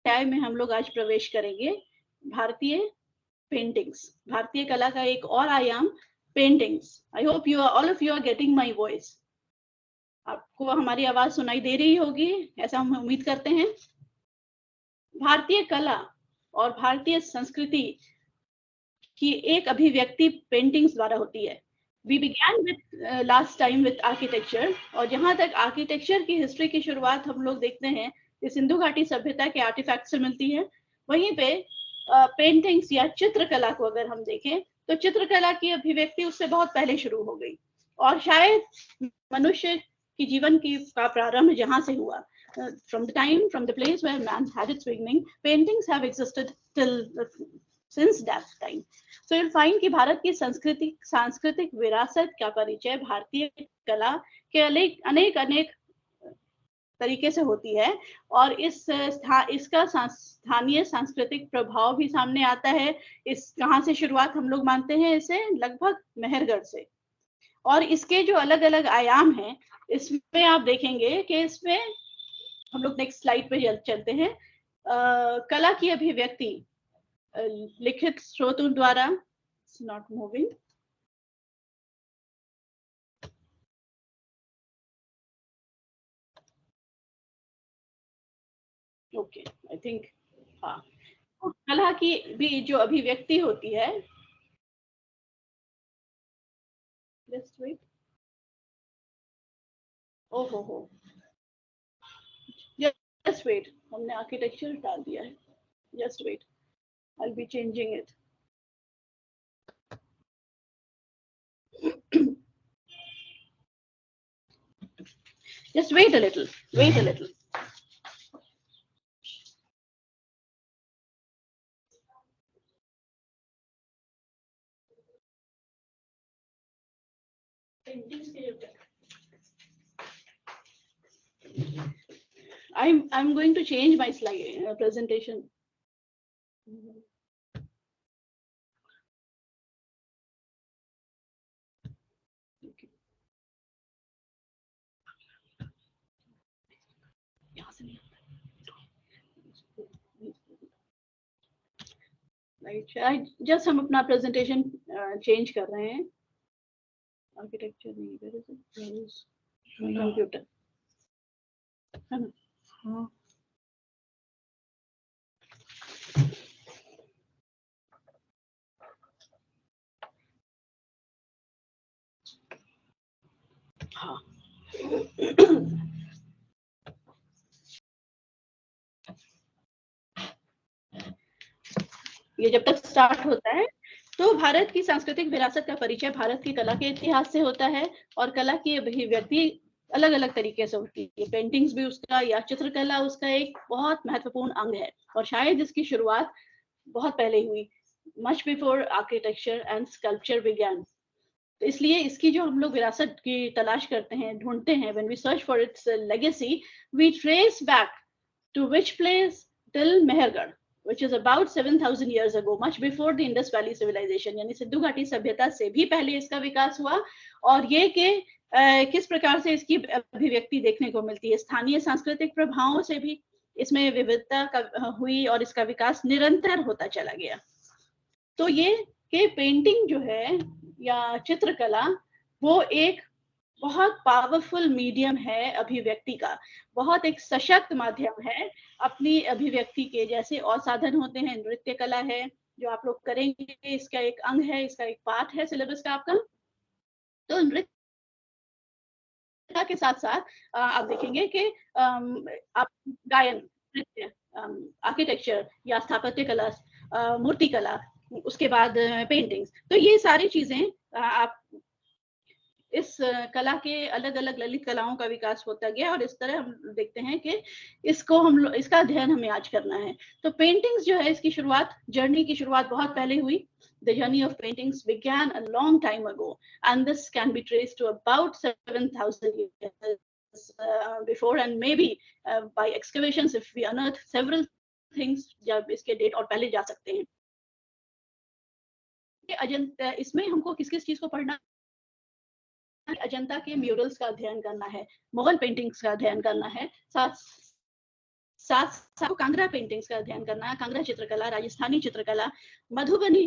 अध्याय में हम लोग आज प्रवेश करेंगे, भारतीय पेंटिंग्स, भारतीय कला का एक और आयाम paintings. I hope all of you are getting my voice. आपको हमारी आवाज सुनाई दे रही होगी, ऐसा हम उम्मीद करते हैं। भारतीय कला और भारतीय संस्कृति की एक अभिव्यक्ति पेंटिंग्स द्वारा होती है। We began with last time with architecture, और जहां तक आर्किटेक्चर की हिस्ट्री की शुरुआत हम लोग देखते हैं ये सिंधु घाटी सभ्यता के आर्टिफैक्ट से मिलती है। वहीं पे पेंटिंग्स या चित्रकला को अगर हम देखें तो चित्रकला की अभिव्यक्ति उससे बहुत पहले शुरू हो गई, और शायद मनुष्य की जीवन की का प्रारंभ जहां से हुआ, from the place where man had its beginning, paintings have existed till since that time. So you'll find कि भारत की सांस्कृतिक विरासत का परिचय भारतीय कला के अनेक तरीके से होती है, और इसका स्थानीय सांस्कृतिक प्रभाव भी सामने आता है। इस कहाँ से शुरुआत हम लोग मानते हैं इसे, लगभग मेहरगढ़ से। और इसके जो अलग अलग आयाम हैं, इसमें आप देखेंगे कि इसमें हम लोग नेक्स्ट स्लाइड पे चलते हैं। कला की अभिव्यक्ति लिखित स्रोतों द्वारा, not moving, okay I think, हाँ, कला की भी जो अभिव्यक्ति होती है, जस्ट वेट, ओहो, जस्ट वेट, हमने आर्किटेक्चर डाल दिया है, just wait, I will be changing it. Just wait a little, wait a little. I'm going to change my slide presentation. Just हम अपना प्रेजेंटेशन चेंज कर रहे हैं। आर्किटेक्चर नहीं, कंप्यूटर है ना? हाँ, हाँ। ये जब तक स्टार्ट होता है तो भारत की सांस्कृतिक विरासत का परिचय भारत की कला के इतिहास से होता है, और कला की अभिव्यक्ति अलग अलग तरीके से होती है। पेंटिंग्स भी उसका या चित्रकला उसका एक बहुत महत्वपूर्ण अंग है, और शायद इसकी शुरुआत बहुत पहले हुई, much before architecture and sculpture began. तो इसलिए इसकी जो हम लोग विरासत की तलाश करते हैं, ढूंढते हैं, when we search for its legacy, we trace back to which place, till Mehrgarh, which is about 7,000 years ago, much before the Indus Valley civilization, यानी सिंधु घाटी सभ्यता से भी पहले इसका विकास हुआ। और ये कि किस प्रकार से इसकी अभिव्यक्ति देखने को मिलती है, स्थानीय सांस्कृतिक प्रभावों से भी इसमें विविधता हुई, और इसका विकास निरंतर होता चला गया। तो ये कि पेंटिंग जो है या चित्रकला, वो एक बहुत पावरफुल मीडियम है अभिव्यक्ति का, बहुत एक सशक्त माध्यम है अपनी अभिव्यक्ति के। जैसे और साधन होते हैं, नृत्य कला है जो आप लोग करेंगे, इसका एक अंग है, इसका एक पार्ट है सिलेबस का आपका। तो नृत्य के साथ साथ आप देखेंगे कि आप गायन, नृत्य, आर्किटेक्चर या स्थापत्य कला, मूर्ति कला, उसके बाद पेंटिंग्स, तो ये सारी चीजें आप इस कला के अलग अलग ललित कलाओं का विकास होता गया, और इस तरह हम देखते हैं कि इसका अध्ययन हमें आज करना है। तो पेंटिंग्स जो है, इसकी शुरुआत, जर्नी की शुरुआत बहुत पहले हुई। The journey of paintings began a long time ago, and this can be traced to about 7,000 years before, and maybe by excavations, if we unearth several things, जब इसके डेट और पहले जा सकते हैं। अजंता, इसमें हमको किस किस चीज को पढ़ना, अजंता के म्यूरल्स का अध्ययन करना है, मुगल पेंटिंग्स का अध्ययन करना है, साथ साथ साथ कांगड़ा पेंटिंग्स का अध्ययन करना, कांगड़ा चित्रकला, राजस्थानी चित्रकला, मधुबनी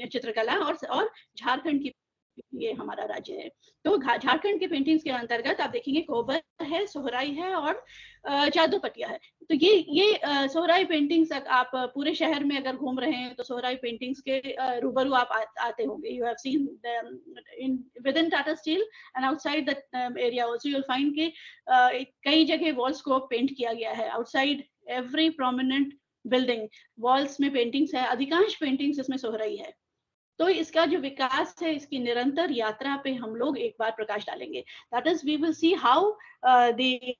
चित्रकला और झारखंड की, ये हमारा राज्य है। तो झारखंड के पेंटिंग्स के अंतर्गत आप देखेंगे कोबर है, सोहराई है और जादू पटिया है। तो ये सोहराई पेंटिंग्स आप पूरे शहर में अगर घूम रहे हैं तो सोहराई पेंटिंग्स के रूबरू आप आते होंगे। You have seen in with in Tata steel and outside that area also you will find कि कई जगह वॉल्स को पेंट किया गया है। Outside every prominent building walls में पेंटिंग्स है, अधिकांश पेंटिंग्स इसमें सोहराई है। तो इसका जो विकास है, इसकी निरंतर यात्रा पे हम लोग एक बार प्रकाश डालेंगे। That is we will see how the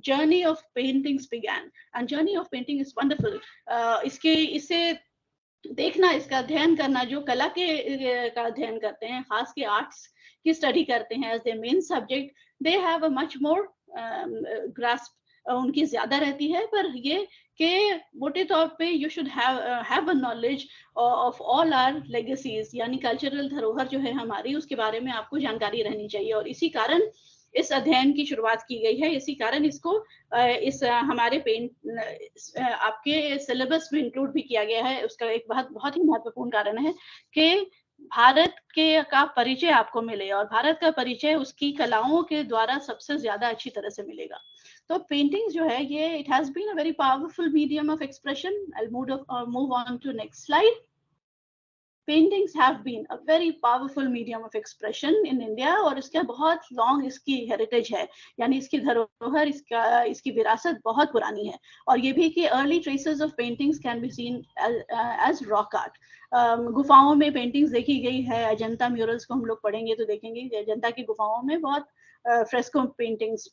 journey of paintings began and journey of painting is wonderful. इसे देखना, इसका अध्ययन करना, जो कला के का अध्ययन करते हैं, खास के आर्ट्स की स्टडी करते हैं as their main subject, they have a much more grasp, उनकी ज्यादा रहती है। पर ये के मोटे तौर पे you should have a knowledge of all our legacies, यानी कल्चरल धरोहर जो है हमारी, उसके बारे में आपको जानकारी रहनी चाहिए। और इसी कारण इस अध्ययन की शुरुआत की गई है, इसी कारण इसको इस हमारे आपके सिलेबस में इंक्लूड भी किया गया है। उसका एक बहुत ही महत्वपूर्ण कारण है कि भारत के का परिचय आपको मिले, और भारत का परिचय उसकी कलाओं के द्वारा सबसे ज्यादा अच्छी तरह से मिलेगा। तो पेंटिंग्स जो है ये it has been a very powerful medium of expression. I will move on to next slide. Paintings have been a very powerful medium of expression in India, और इसका बहुत लॉन्ग इसकी हेरिटेज है, यानी इसकी धरोहर, इसकी विरासत बहुत पुरानी है। और ये भी कि early traces of paintings can be seen as rock art. गुफाओं में पेंटिंग्स देखी गई है। अजंता म्यूरल्स को हम लोग पढ़ेंगे तो देखेंगे कि अजंता की गुफाओं में बहुत फ्रेस्को पेंटिंग्स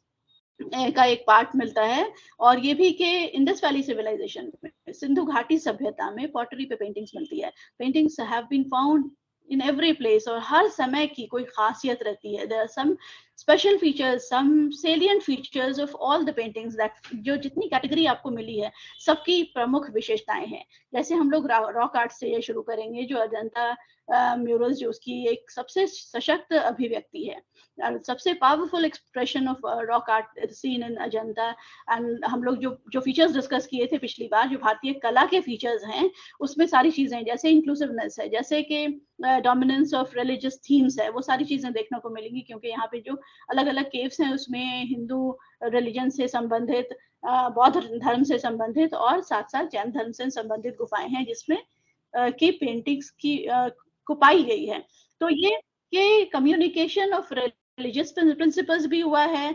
का एक पार्ट मिलता है। और ये भी कि इंडस वैली सिविलाइजेशन में, सिंधु घाटी सभ्यता में पॉटरी पे पेंटिंग्स मिलती है। Paintings have been found in every place, और हर समय की कोई खासियत रहती है। There are some special features, some salient features of all the paintings that, जो जितनी कैटेगरी आपको मिली है सबकी प्रमुख विशेषताएं हैं। जैसे हम लोग रॉक आर्ट से ये शुरू करेंगे, जो अजंता म्यूरल्स, जो उसकी एक सबसे सशक्त अभिव्यक्ति है, सबसे powerful expression of rock art seen in Ajanta. And हम लोग जो फीचर्स डिस्कस किए थे पिछली बार, जो भारतीय कला के फीचर्स हैं, उसमें सारी चीजें, जैसे इंक्लूसिवनेस है, जैसे कि डोमिनेंस ऑफ रिलीजियस थीम्स है, वो सारी चीजें देखने को मिलेंगी। क्योंकि यहाँ पे जो अलग अलग केव्स हैं उसमें हिंदू रिलीजन से संबंधित, बौद्ध धर्म से संबंधित और साथ साथ जैन धर्म से संबंधित गुफाएं हैं, जिसमें की पेंटिंग्स की को पाई गई है। तो ये कम्युनिकेशन ऑफ रिलीजियस प्रिंसिपल्स भी हुआ है,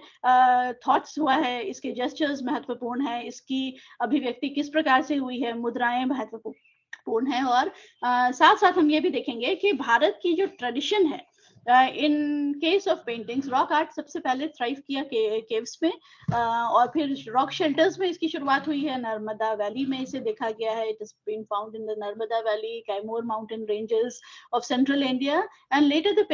थॉट्स हुआ है, इसके जेस्चर्स महत्वपूर्ण है, इसकी अभिव्यक्ति किस प्रकार से हुई है, मुद्राएं महत्वपूर्ण है। और साथ साथ हम ये भी देखेंगे कि भारत की जो ट्रेडिशन है in case of paintings, rock art सबसे पहले थ्राइव किया केव्स में, और फिर रॉक शेल्टर्स में इसकी शुरुआत हुई है। नर्मदा वैली में इसे देखा गया है। It is been found in the Narmada valley, Kaimur mountain ranges of central India, and later the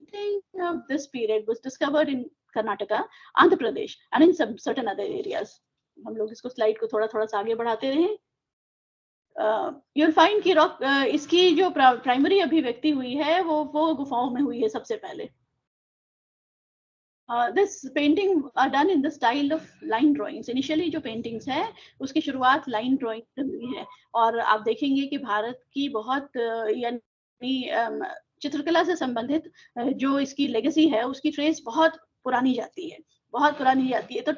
painting of this period was discovered in Karnataka, Andhra Pradesh, and in some certain other areas. हम लोग इसको slide को थोड़ा थोड़ा सा आगे बढ़ाते रहें। You'll find कि रॉक इसकी जो प्राइमरी अभिव्यक्ति हुई है वो गुफाओं में हुई है सबसे पहले। This painting are done in the style of line drawings. Initially जो paintings है उसकी शुरुआत line drawing से हुई है। और आप देखेंगे कि भारत की बहुत यानी चित्रकला से संबंधित जो इसकी लेगेसी है, उसकी ट्रेस बहुत पुरानी जाती है, बहुत पुरानी जाती है। तो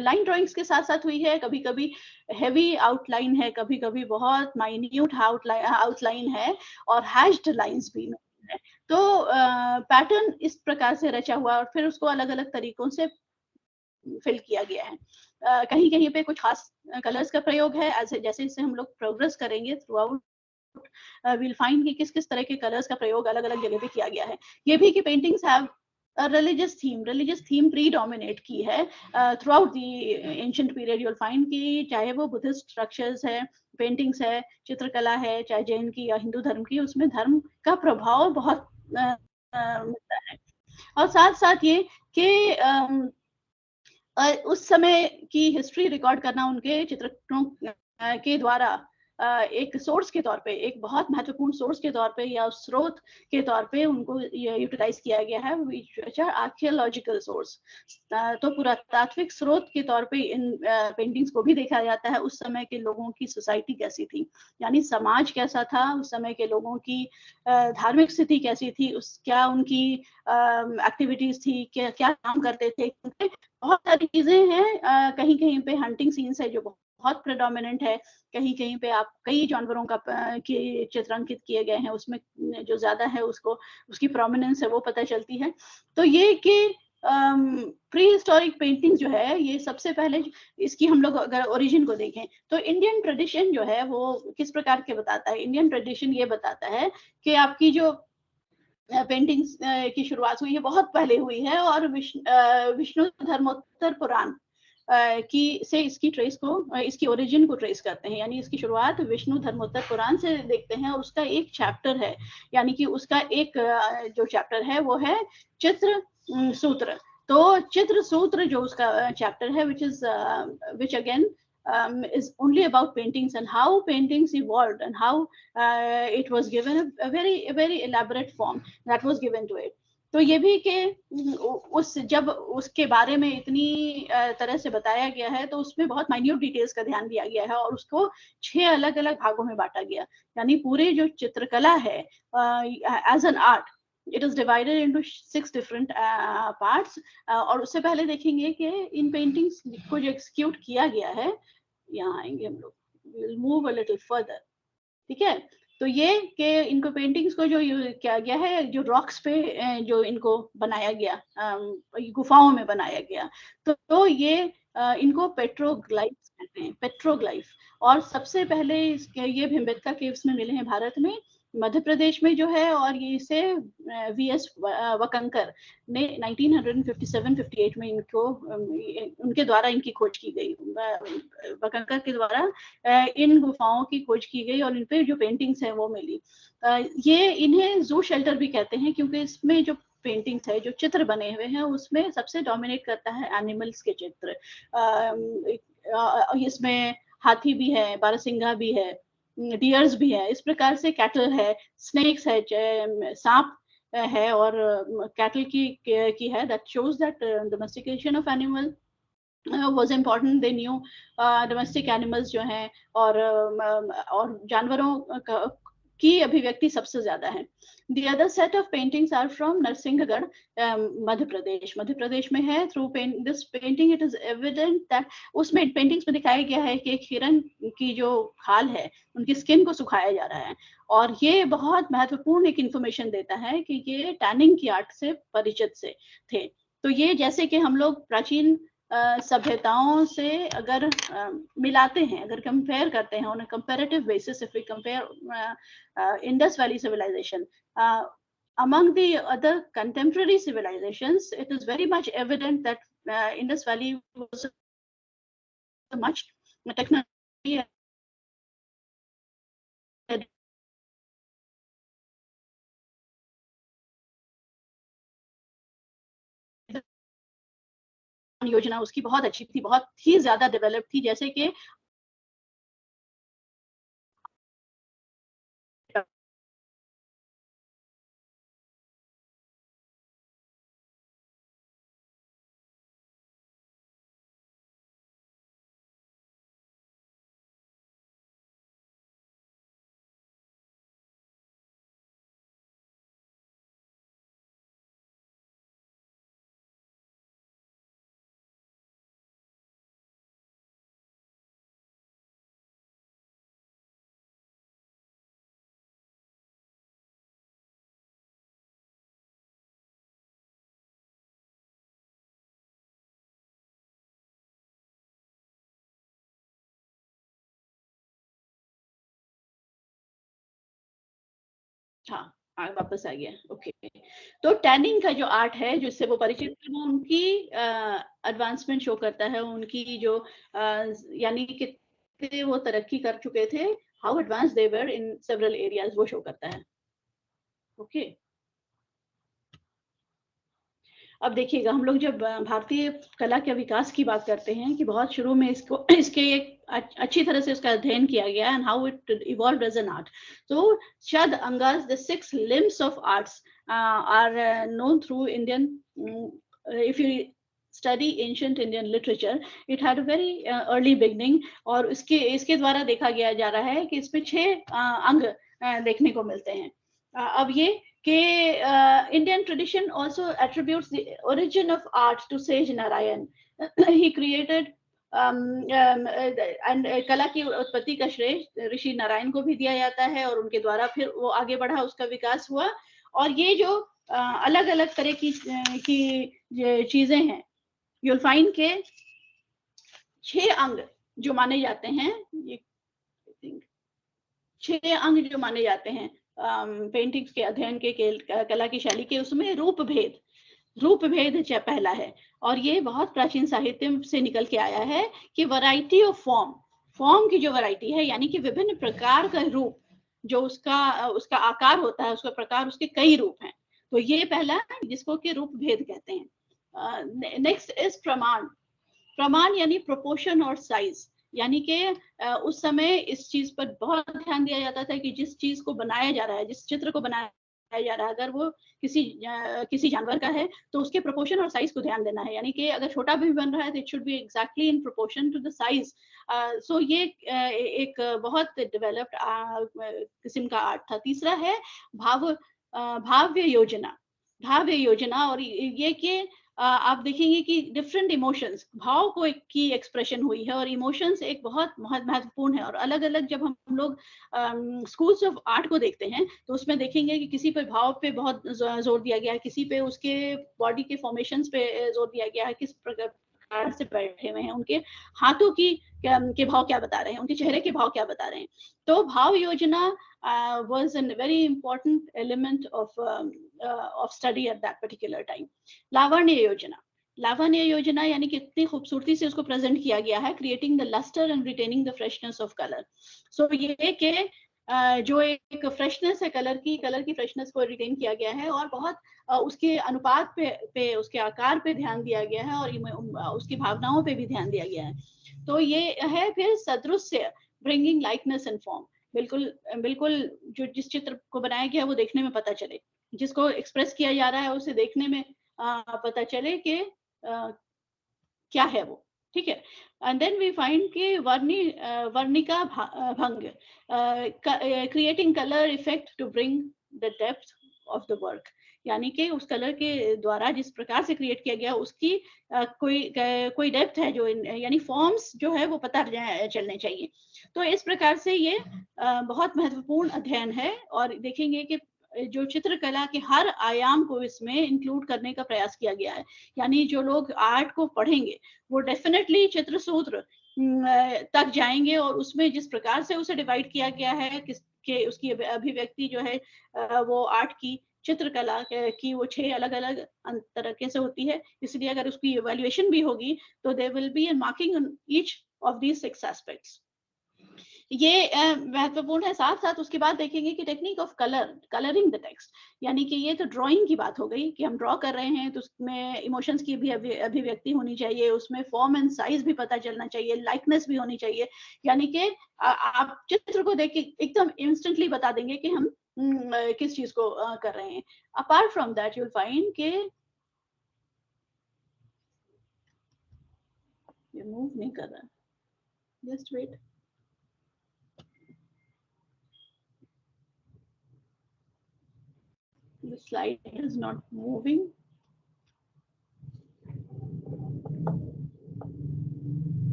लाइन ड्राइंग्स के साथ साथ हुई है। कभी कभी हेवी आउटलाइन है, कभी कभी बहुत माइन्यूट आउटलाइन है, और हैश्ड लाइंस भी है। तो पैटर्न इस प्रकार से रचा हुआ, और फिर उसको अलग अलग तरीकों से फिल किया गया है। कहीं कहीं पे कुछ खास कलर्स का प्रयोग है। जैसे जैसे हम लोग प्रोग्रेस करेंगे थ्रू आउट, we'll find कि किस किस तरह के कलर्स का प्रयोग अलग अलग जगह पे किया गया है। ये भी कि paintings have religious theme predominate की है through out the ancient period. You'll find कि चाहे वो बुद्धिस्ट स्ट्रक्चर्स है, पेंटिंग्स है, चित्रकला है, चाहे जैन की या हिंदू धर्म की, उसमें धर्म का प्रभाव बहुत मिलता है। और साथ साथ ये कि उस समय की हिस्ट्री रिकॉर्ड करना उनके चित्रों के द्वारा एक सोर्स के तौर पे, एक बहुत महत्वपूर्ण सोर्स के तौर पे या स्रोत के तौर पे उनको यूटिलाइज किया गया है, व्हिच आर आर्कियोलॉजिकल सोर्स। तो पुरातात्विक स्रोत के तौर पे इन पेंटिंग्स को भी देखा जाता है। उस समय के लोगों की सोसाइटी कैसी थी, यानी समाज कैसा था, उस समय के लोगों की धार्मिक स्थिति कैसी थी, उस क्या उनकी एक्टिविटीज थी, क्या क्या काम करते थे। बहुत सारी चीजें हैं, कहीं कहीं पे हंटिंग सीन्स है जो बहुत प्रेडोमिनेंट है, कहीं कहीं पे आप कई जानवरों का के चित्रांकित किए गए हैं, उसमें जो ज्यादा है उसको उसकी प्रोमिनेंस है वो पता चलती है। तो ये कि प्री हिस्टोरिक पेंटिंग जो है, ये सबसे पहले इसकी हम लोग अगर ओरिजिन को देखें तो इंडियन ट्रेडिशन जो है वो किस प्रकार के बताता है। इंडियन ट्रेडिशन ये बताता है कि आपकी जो पेंटिंग्स की शुरुआत हुई है बहुत पहले हुई है, और विष्णु धर्मोत्तर पुराण की से इसकी ट्रेस को इसकी ओरिजिन को ट्रेस करते हैं, यानी इसकी शुरुआत विष्णु धर्मोत्तर पुराण से देखते हैं। और उसका एक चैप्टर है, यानी कि उसका एक जो चैप्टर है वो है चित्र सूत्र। तो चित्र सूत्र जो उसका चैप्टर है, which again is only about paintings and how paintings evolved and how it was given a very elaborate form that was given to it. तो ये भी कि उस जब उसके बारे में इतनी तरह से बताया गया है तो उसमें बहुत माइन्यूट डिटेल्स का ध्यान दिया गया है और उसको 6 अलग-अलग भागों में बांटा गया। यानी पूरे जो चित्रकला है as an art, it is divided into 6 different parts. और उससे पहले देखेंगे कि इन पेंटिंग्स को जो एक्सिक्यूट किया गया है, यहाँ आएंगे हम लोग, will move a little further, ठीक है। तो ये कि इनको पेंटिंग्स को जो किया गया है, जो रॉक्स पे जो इनको बनाया गया, गुफाओं में बनाया गया, तो ये इनको पेट्रोग्लाइफ्स कहते हैं, पेट्रोग्लाइफ। और सबसे पहले ये भीमबेटका केव्स में मिले हैं भारत में, मध्य प्रदेश में जो है, और ये इसे वीएस वकंकर ने 1957-58 में इनको उनके द्वारा इनकी खोज की गई। वकंकर के द्वारा इन गुफाओं की खोज की गई और इन पे जो पेंटिंग्स है वो मिली। ये इन्हें जू शेल्टर भी कहते हैं, क्योंकि इसमें जो पेंटिंग्स है, जो चित्र बने हुए हैं, उसमें सबसे डोमिनेट करता है एनिमल्स के चित्र। इसमें हाथी भी है, बारहसिंगा भी है, डियर्स भी है, इस प्रकार से कैटल है, स्नेक्स है, सांप है, और कैटल की है। That shows that domestication of animal was important. They knew domestic animals जो हैं, और जानवरों की अभिव्यक्ति सबसे ज्यादा है। The other set of paintings are from Narsinghgarh, Madhya Pradesh. Madhya Pradesh में है। Through this painting it is evident that उसमें पेंटिंग्स में दिखाया गया है कि एक हिरन की जो खाल है, उनकी स्किन को सुखाया जा रहा है, और ये बहुत महत्वपूर्ण एक इंफॉर्मेशन देता है कि ये टैनिंग की आर्ट से परिचित से थे। तो ये जैसे कि हम लोग प्राचीन सभ्यताओं से अगर मिलाते हैं, अगर कंपेयर करते हैं on a comparative basis, if we compare Indus valley civilization among the other contemporary civilizations, it is very much evident that Indus Valley was a much technology योजना उसकी बहुत अच्छी थी, बहुत ही ज्यादा डेवलप थी, जैसे कि हाँ, वापस आ गया। ओके। तो टैनिंग का जो आर्ट है, जिससे वो परिचित थे, वो उनकी एडवांसमेंट शो करता है, उनकी जो यानी कितने वो तरक्की कर चुके थे, how advance they were in several areas, वो शो करता है। ओके। अब देखिएगा, हम लोग जब भारतीय कला के विकास की बात करते हैं कि बहुत शुरू में इसके एक अच्छी तरह से उसका अध्ययन किया गया and how it evolved as an art. तो शद अंगास, the 6 limbs of arts are known through Indian, if you study ancient Indian literature, it had a very early beginning, और इसके द्वारा देखा गया जा रहा है कि इसमें 6 अंग देखने को मिलते हैं। अब ये कि Indian tradition also attributes the origin of art to Sage Narayan. He created and कला की उत्पत्ति का श्रेय ऋषि नारायण को भी दिया जाता है, और उनके द्वारा फिर वो आगे बढ़ा, उसका विकास हुआ। और ये जो अलग अलग तरह की चीजें हैं, you'll find के 6 अंग जो माने जाते हैं, ये 6 अंग जो माने जाते हैं पेंटिंग्स के अध्ययन के कला की शैली के, उसमें रूप भेद पहला है। और ये बहुत प्राचीन साहित्य से निकल के आया है कि वैरायटी ऑफ फॉर्म की जो वैरायटी है, यानी कि विभिन्न प्रकार का रूप, जो उसका आकार होता है, उसका प्रकार, उसके कई रूप हैं। तो ये पहला, जिसको कि रूप भेद कहते हैं। नेक्स्ट इज प्रमाण यानी प्रोपोर्शन और साइज, यानी कि उस समय इस चीज पर बहुत ध्यान दिया जाता था कि जिस चीज को बनाया जा रहा है, जिस चित्र को बनाया जा रहा है, अगर वो किसी जानवर का है तो उसके प्रोपोर्शन और साइज को ध्यान देना है। यानी कि अगर छोटा भी बन रहा है तो it should be exactly in proportion to the size. So ये एक बहुत डेवलप्ड किस्म का आर्ट था। तीसरा है भाव्य योजना, और ये कि आप देखेंगे कि डिफरेंट इमोशंस, भाव को की एक्सप्रेशन हुई है, और इमोशंस एक बहुत महत्वपूर्ण है। और अलग अलग जब हम लोग स्कूल्स ऑफ आर्ट को देखते हैं तो उसमें देखेंगे कि किसी पे भाव पे बहुत जोर दिया गया है, किसी पे उसके बॉडी के फॉर्मेशंस पे जोर दिया गया है, किस प्रकार से बैठे हुए हैं, उनके हाथों के भाव क्या बता रहे हैं, उनके चेहरे के भाव क्या बता रहे हैं। तो भाव योजना was a very important element of study at that particular time. लावण्य योजना यानी कि इतनी खूबसूरती से उसको प्रेजेंट किया गया है, creating the lustre and retaining the freshness of colour. So ये कि जो एक फ्रेशनेस है कलर की फ्रेशनेस को रिटेन किया गया है, और बहुत उसके अनुपात पे उसके आकार पे ध्यान दिया गया है, और उसकी भावनाओं पे भी ध्यान दिया गया है। तो ये है फिर सदृश्य, ब्रिंगिंग लाइकनेस एंड फॉर्म। बिल्कुल जो जिस चित्र को बनाया गया है वो देखने में पता चले, जिसको एक्सप्रेस किया जा रहा है उसे देखने में पता चले कि क्या है वो, ठीक है। एंड देन वी फाइंड कि वर्णिका भंग, creating colour effect to bring the depth of the work, यानी कि उस कलर के द्वारा जिस प्रकार से क्रिएट किया गया उसकी कोई डेप्थ है, जो यानी फॉर्म्स जो है वो पता चलने चाहिए। तो इस प्रकार से ये बहुत महत्वपूर्ण अध्ययन है, और देखेंगे कि जो चित्रकला के हर आयाम को इसमें इंक्लूड करने का प्रयास किया गया है। यानी जो लोग आर्ट को पढ़ेंगे वो डेफिनेटली चित्र सूत्र तक जाएंगे, और उसमें जिस प्रकार से उसे डिवाइड किया गया है कि उसकी अभिव्यक्ति जो है वो आर्ट की, चित्रकला की वो 6 अलग अलग तरीके से होती है। इसलिए अगर उसकी इवैल्यूएशन भी होगी तो there will be a marking on each of these 6 aspects. ये महत्वपूर्ण है। साथ साथ उसके बाद देखेंगे कि technique of colouring the text, यानी कि ये तो ड्राइंग की बात हो गई कि हम ड्रॉ कर रहे हैं तो उसमें इमोशंस की भी अभिव्यक्ति होनी चाहिए, उसमें फॉर्म एंड साइज भी पता चलना चाहिए, लाइकनेस भी होनी चाहिए। यानी कि आप चित्र को देख के एकदम इंस्टेंटली बता देंगे कि हम किस चीज को कर रहे हैं। Apart from that you will find के ये मूव नहीं कर रहा, just wait. The slide is not moving.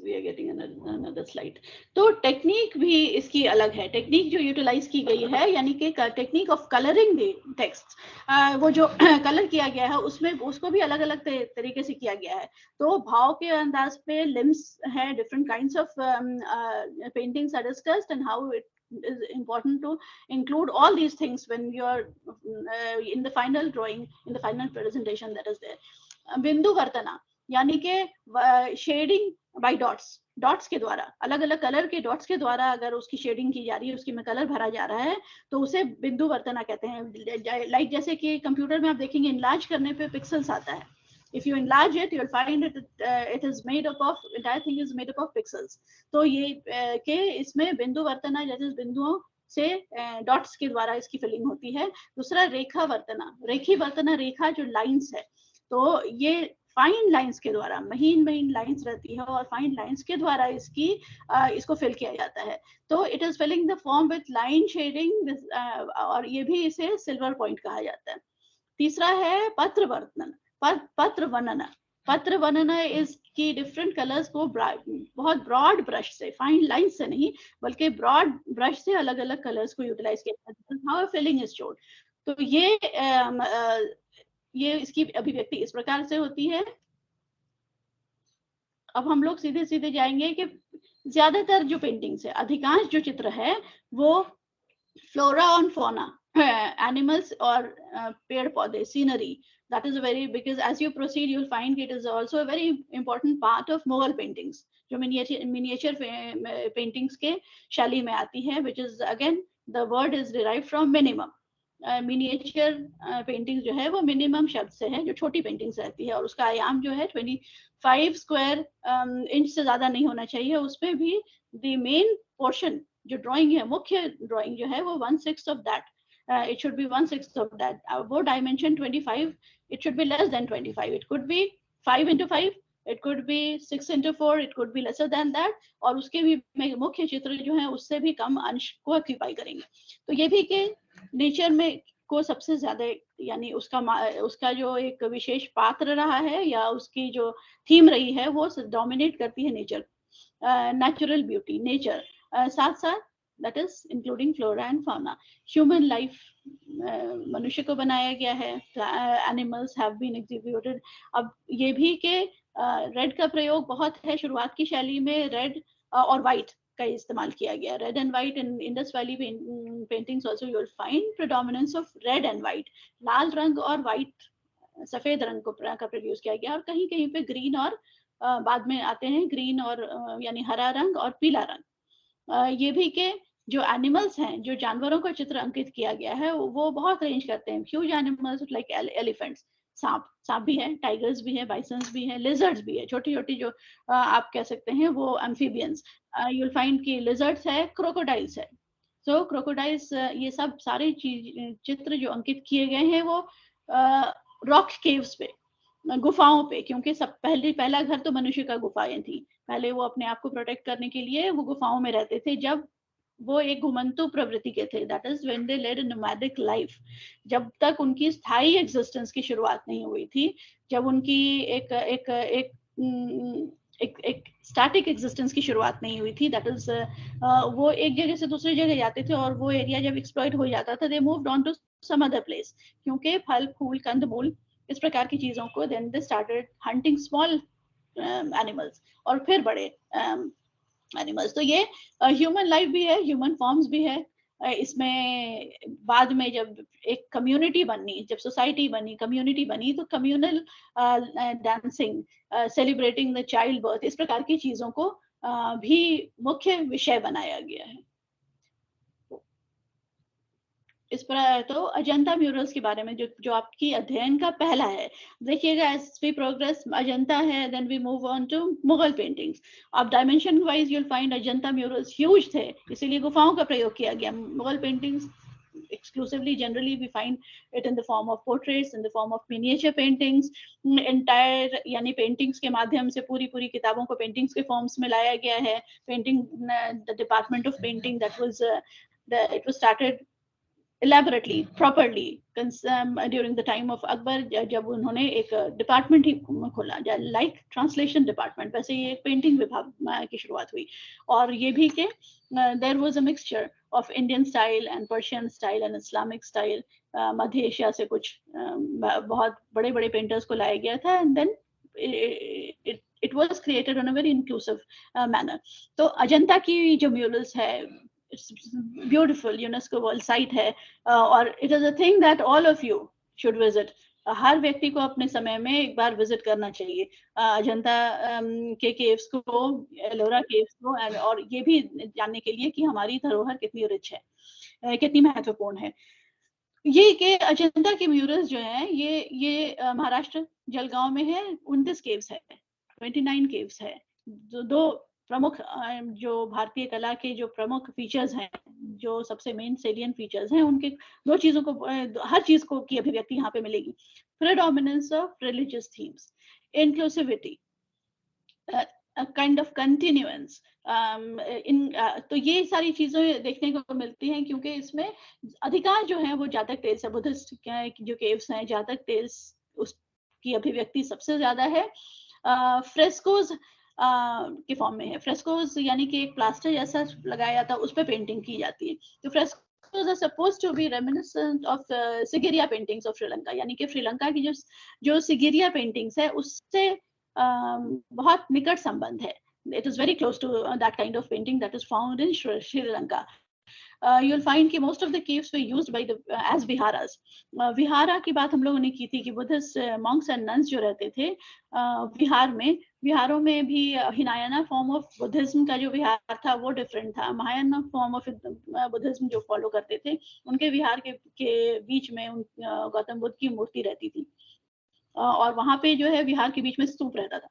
We are getting another slide. तो टेक्निक भी इसकी अलग है। टेक्निक जो यूटिलाइज की गई है, यानी कि technique of colouring the text, वो जो कलर किया गया है उसमें उसको भी अलग अलग तरीके से किया गया है। तो भाव के अंदाज पे लिम्स है, different kinds of paintings are discussed, and how it is important to include all these things when you are in the final drawing, in the final presentation that is there. बिंदु वर्तना, यानी कि shading bye dots के द्वारा, अलग अलग colour के dots के द्वारा अगर उसकी शेडिंग की जा रही है, उसकी में कलर भरा जा रहा है, तो उसे बिंदु वर्तना कहते हैं। लाइक जैसे कि कंप्यूटर में आप देखेंगे इनलार्ज करने पे पिक्सेल्स आता है, if you enlarge it you'll find it is made up of, entire thing is made up of pixels। तो ये के इसमें बिंदु वर्तना जैसे बिंदुओं से डॉट्स के द्वारा इसकी फिलिंग होती है। दूसरा रेखा वर्तना, रेखी वर्तना, रेखा जो लाइंस है, तो ये फाइन लाइंस के द्वारा, महीन महीन लाइंस रहती है और फाइन लाइंस के द्वारा इसको फिल किया जाता है। तो it is filling the form with line shading, और ये भी इसे सिल्वर पॉइंट कहा जाता है। तीसरा है पत्र वर्णन, पत्र वर्णन। पत्र वर्णन इज की डिफरेंट कलर्स को बहुत ब्रॉड ब्रश से, फाइन लाइन से नहीं बल्कि ब्रॉड ब्रश से अलग अलग कलर्स को यूटिलाइज किया जाता है, हाउ फिलिंग इज शोड। तो ये इसकी अभिव्यक्ति इस प्रकार से होती है। अब हम लोग सीधे सीधे जाएंगे कि ज्यादातर जो पेंटिंग्स है, अधिकांश जो चित्र है वो फ्लोरा और फौना, एनिमल्स और पेड़ पौधे, scenery, that is a very, because as you proceed you'll find it is also a very important part of Mughal paintings, जो miniature paintings के शैली में आती है, which is again the word is derived from minimum। Miniature painting जो है वो minimum शब्द से है, जो छोटी पेंटिंग्स रहती है और उसका आयाम जो है 25 स्क्वायर इंच से ज्यादा नहीं होना चाहिए। उसमें भी द मेन पोर्शन जो ड्राइंग है, मुख्य ड्राइंग जो है वो 1/6 of that, it should be 1/6 of that। वो dimension 25, it should be less than 25, it could be 5x5, it could be 6x4, it could be lesser than that, और उसके भी मुख्य चित्र जो है उससे भी कम अंश को ऑक्यूपाई करेंगे। तो ये भी कि नेचर में को सबसे ज्यादा, यानी उसका जो एक विशेष पात्र रहा है या उसकी जो थीम रही है वो डोमिनेट करती है नेचर, नेचुरल ब्यूटी, नेचर, साथ साथ that is including flora and fauna। human life, मनुष्य को बनाया गया है, animals have been executed। अब ये भी कि रेड का प्रयोग बहुत है, शुरुआत की शैली में रेड और व्हाइट का इस्तेमाल किया गया। Red and white in Indus valley paintings also you will find predominance of red and white, लाल रंग और व्हाइट, सफेद रंग का प्रोड्यूस किया गया, और कहीं कहीं पे ग्रीन और बाद में आते हैं ग्रीन और यानी हरा रंग और पीला रंग। ये भी कि जो एनिमल्स हैं, जो जानवरों का चित्र अंकित किया गया है वो बहुत रेंज करते हैं। ह्यूज एनिमल्स लाइक एलिफेंट्स, सांप भी है, टाइगर्स भी है, बाइसन्स भी है, लिजर्ड्स भी है, छोटी छोटी जो आप कह सकते हैं वो एम्फीबियंस। यू विल फाइंड कि लिजर्ड्स है, क्रोकोडाइल्स है। सो क्रोकोडाइल्स, ये सब सारे चित्र जो अंकित किए गए हैं वो रॉक केव्स पे, गुफाओं पे, क्योंकि पहला घर तो मनुष्य का गुफाएं थी। पहले वो अपने आप को प्रोटेक्ट करने के लिए वो गुफाओं में रहते थे, जब वो एक घुमंतु प्रवृत्ति के थे, that is when they led a nomadic life. जब तक उनकी स्थायी एग्जिस्टेंस की शुरुआत नहीं हुई थी, जब उनकी एक स्टैटिक एग्जिस्टेंस की शुरुआत नहीं हुई थी, दैट इज वो एक जगह से दूसरी जगह जाते थे और वो एरिया जब एक्सप्लॉइट हो जाता था, they moved on to some other place, क्योंकि फल फूल कंदमूल इस प्रकार की चीजों को, then they started hunting small animals और फिर बड़े एनिमल्स। तो ये ह्यूमन लाइफ भी है, ह्यूमन फॉर्म्स भी है। इसमें बाद में जब एक कम्युनिटी बनी, जब सोसाइटी बनी, कम्युनिटी बनी, तो communal dancing, celebrating the child birth, इस प्रकार की चीजों को भी मुख्य विषय बनाया गया है। इस पर तो अजंता म्यूरल्स के बारे में जो आपकी अध्ययन का पहला है, देखिएगा एज वी प्रोग्रेस, अजंता है, then we move on to Mughal paintings. अब dimension wise you'll find Ajanta murals huge थे, इसीलिए गुफाओं का प्रयोग किया गया। Mughal paintings exclusively, generally we find it in the form of portraits, in the form of miniature paintings, entire यानी paintings के माध्यम से पूरी किताबों को paintings के forms में लाया गया है। Painting, the department of painting that was it was started elaborately, properly during the time of Akbar, जब उन्होंने एक डिपार्टमेंट ही खोला, लाइक ट्रांसलेशन डिपार्टमेंट, वैसे ये एक पेंटिंग विभाग की शुरुआत हुई। और ये भी कि there was a mixture of Indian style and Persian style and Islamic style. मध्य एशिया से कुछ बहुत बड़े बड़े पेंटर्स को लाया गया था, and then it was created on a very inclusive manner। तो अजंता की जो म्यूरल्स है, ब्यूटीफुल, यूनेस्को वर्ल्ड साइट है, और it is a thing that all of you should visit. हर व्यक्ति को अपने समय में एक बार विजिट करना चाहिए अजंता के केव्स को, एलोरा केव्स को, और ये भी जानने के लिए कि हमारी धरोहर कितनी रिच है, कितनी महत्वपूर्ण है। ये के अजंता के म्यूरल्स जो हैं ये महाराष्ट्र जलगांव में है। 29 केव्स है, 29 केव्स है। दो प्रमुख जो भारतीय कला के जो प्रमुख फीचर्स हैं, जो सबसे मेन सेलियंट फीचर्स हैं, उनके दो चीजों को, हर चीज को की अभिव्यक्ति यहाँ पे मिलेगी। Predominance of religious themes, inclusivity, a kind of continuance, तो ये सारी चीजें देखने को मिलती हैं, क्योंकि इसमें अधिकांश जो है वो जातक टेल्स है, बुद्धिस्ट जो केव्स हैं, जातक टेल्स उसकी अभिव्यक्ति सबसे ज्यादा है। फ्रेस्कोज के फॉर्म में है। फ्रेस्कोज यानी कि एक प्लास्टर जैसा लगाया जाता है, उस पर पेंटिंग की जाती है। तो frescoes are supposed to be reminiscent of Sigiriya paintings of Sri Lanka, यानी कि श्रीलंका की जो सिगिरिया पेंटिंग्स है उससे बहुत निकट संबंध है। It is very close to that kind of painting that is found in Sri Lanka. You'll find कि most of the caves were used by the as viharas. Vihara की बात हम लोगों ने की थी कि बुद्धिस्ट monks and nuns जो रहते थे विहारों में भी हिनायाना फॉर्म ऑफ बुद्धिज्म का जो विहार था वो डिफरेंट था। महायाना फॉर्म ऑफ बुद्धिज्म जो फॉलो करते थे, उनके विहार के बीच में गौतम बुद्ध की मूर्ति रहती थी, और वहां पे जो है विहार के बीच में स्तूप रहता था,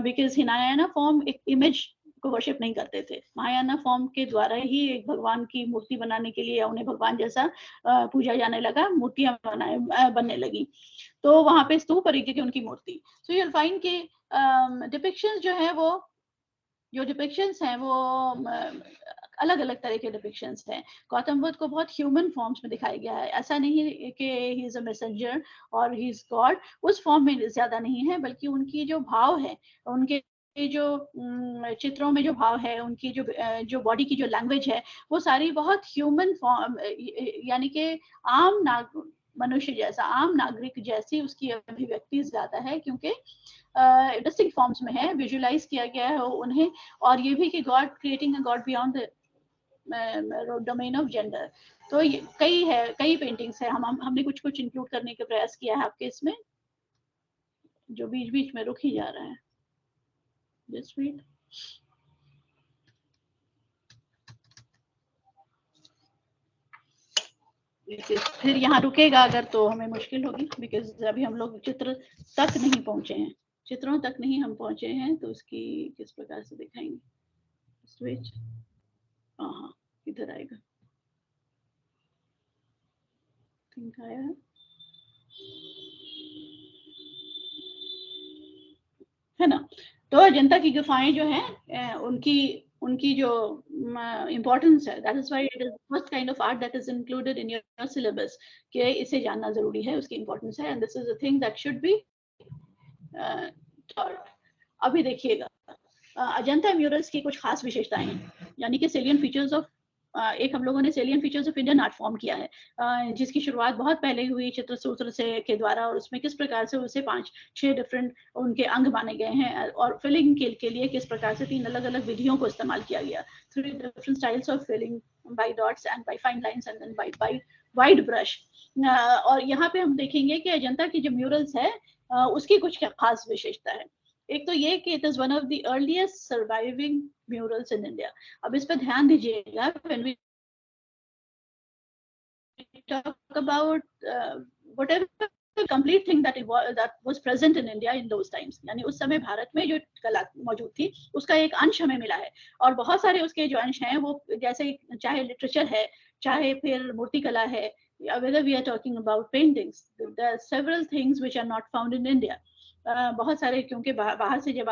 बिकॉज हिनायाना फॉर्म एक इमेज को वर्शिप नहीं करते थे। महायाना फॉर्म के द्वारा ही एक भगवान की मूर्ति बनाने के लिए उन्हें भगवान जैसा पूजा जाने लगा, मूर्तियां बनने लगी, तो वहां पे स्तूप और एक जगह उनकी मूर्ति। सो यू विल फाइंड के डिपिक्शंस जो है वो अलग अलग तरह के डिपिक्शंस हैं। गौतम बुद्ध को बहुत ह्यूमन फॉर्म्स में दिखाया गया है। ऐसा नहीं कि ही इज अ मैसेंजर और ही इज गॉड, उस फॉर्म में ज्यादा नहीं है, बल्कि उनकी जो भाव है, उनके जो चित्रों में जो भाव है, उनकी जो बॉडी की जो लैंग्वेज है, वो सारी बहुत ह्यूमन फॉर्म, यानी कि आम मनुष्य जैसा, आम नागरिक जैसी उसकी अभिव्यक्ति ज्यादा है, क्योंकि डिस्टिंक्ट फॉर्म्स में है, विजुअलाइज किया गया है उन्हें। और ये भी कि God creating a God beyond the domain of gender. तो कई पेंटिंग्स है, हमने कुछ इंक्लूड करने का प्रयास किया है आपके इसमें, जो बीच बीच में रुक ही जा रहा है। Just wait. फिर यहाँ रुकेगा अगर तो हमें मुश्किल होगी, बिकॉज अभी हम लोग चित्र तक नहीं पहुंचे हैं, चित्रों तक नहीं हम पहुंचे हैं, तो उसकी किस प्रकार से दिखाएंगे। स्विच, हाँ इधर आएगा, थिंक आया है ना। तो अजंता की गुफाएं जो हैं उनकी जो इम्पोर्टेंस है, that is why it is first kind of art that is included in your syllabus, कि इसे जानना जरूरी है, उसकी इम्पोर्टेंस है, and this is a thing that should be taught। अभी देखिएगा अजंता म्यूरल्स की कुछ खास विशेषताएं हैं, यानी कि सेलियंट फीचर्स ऑफ एक हम लोगों ने salient features of Indian art form किया है, जिसकी शुरुआत बहुत पहले हुई चित्रसूत्र से के द्वारा, और उसमें किस प्रकार से उसे 5-6 डिफरेंट उनके अंग माने गए हैं, और फिलिंग के लिए किस प्रकार से 3 अलग अलग विधियों को इस्तेमाल किया गया, 3 different styles of filling, by dots and by fine lines and then by wide brush. और यहाँ पे हम देखेंगे कि अजंता की जो म्यूरल्स है उसकी कुछ खास विशेषता है। एक तो ये कि it is one of the earliest surviving murals in India. अब इस पर ध्यान दीजिएगा, when we talk about whatever complete thing that was present in India in those times, यानी उस समय भारत में जो कला मौजूद थी उसका एक अंश हमें मिला है, और बहुत सारे उसके जो अंश हैं वो जैसे चाहे लिटरेचर है, चाहे फिर मूर्ति कला है, whether we are talking about paintings, there are several things which are not found in India। बहुत सारे, क्योंकि बाहर से जब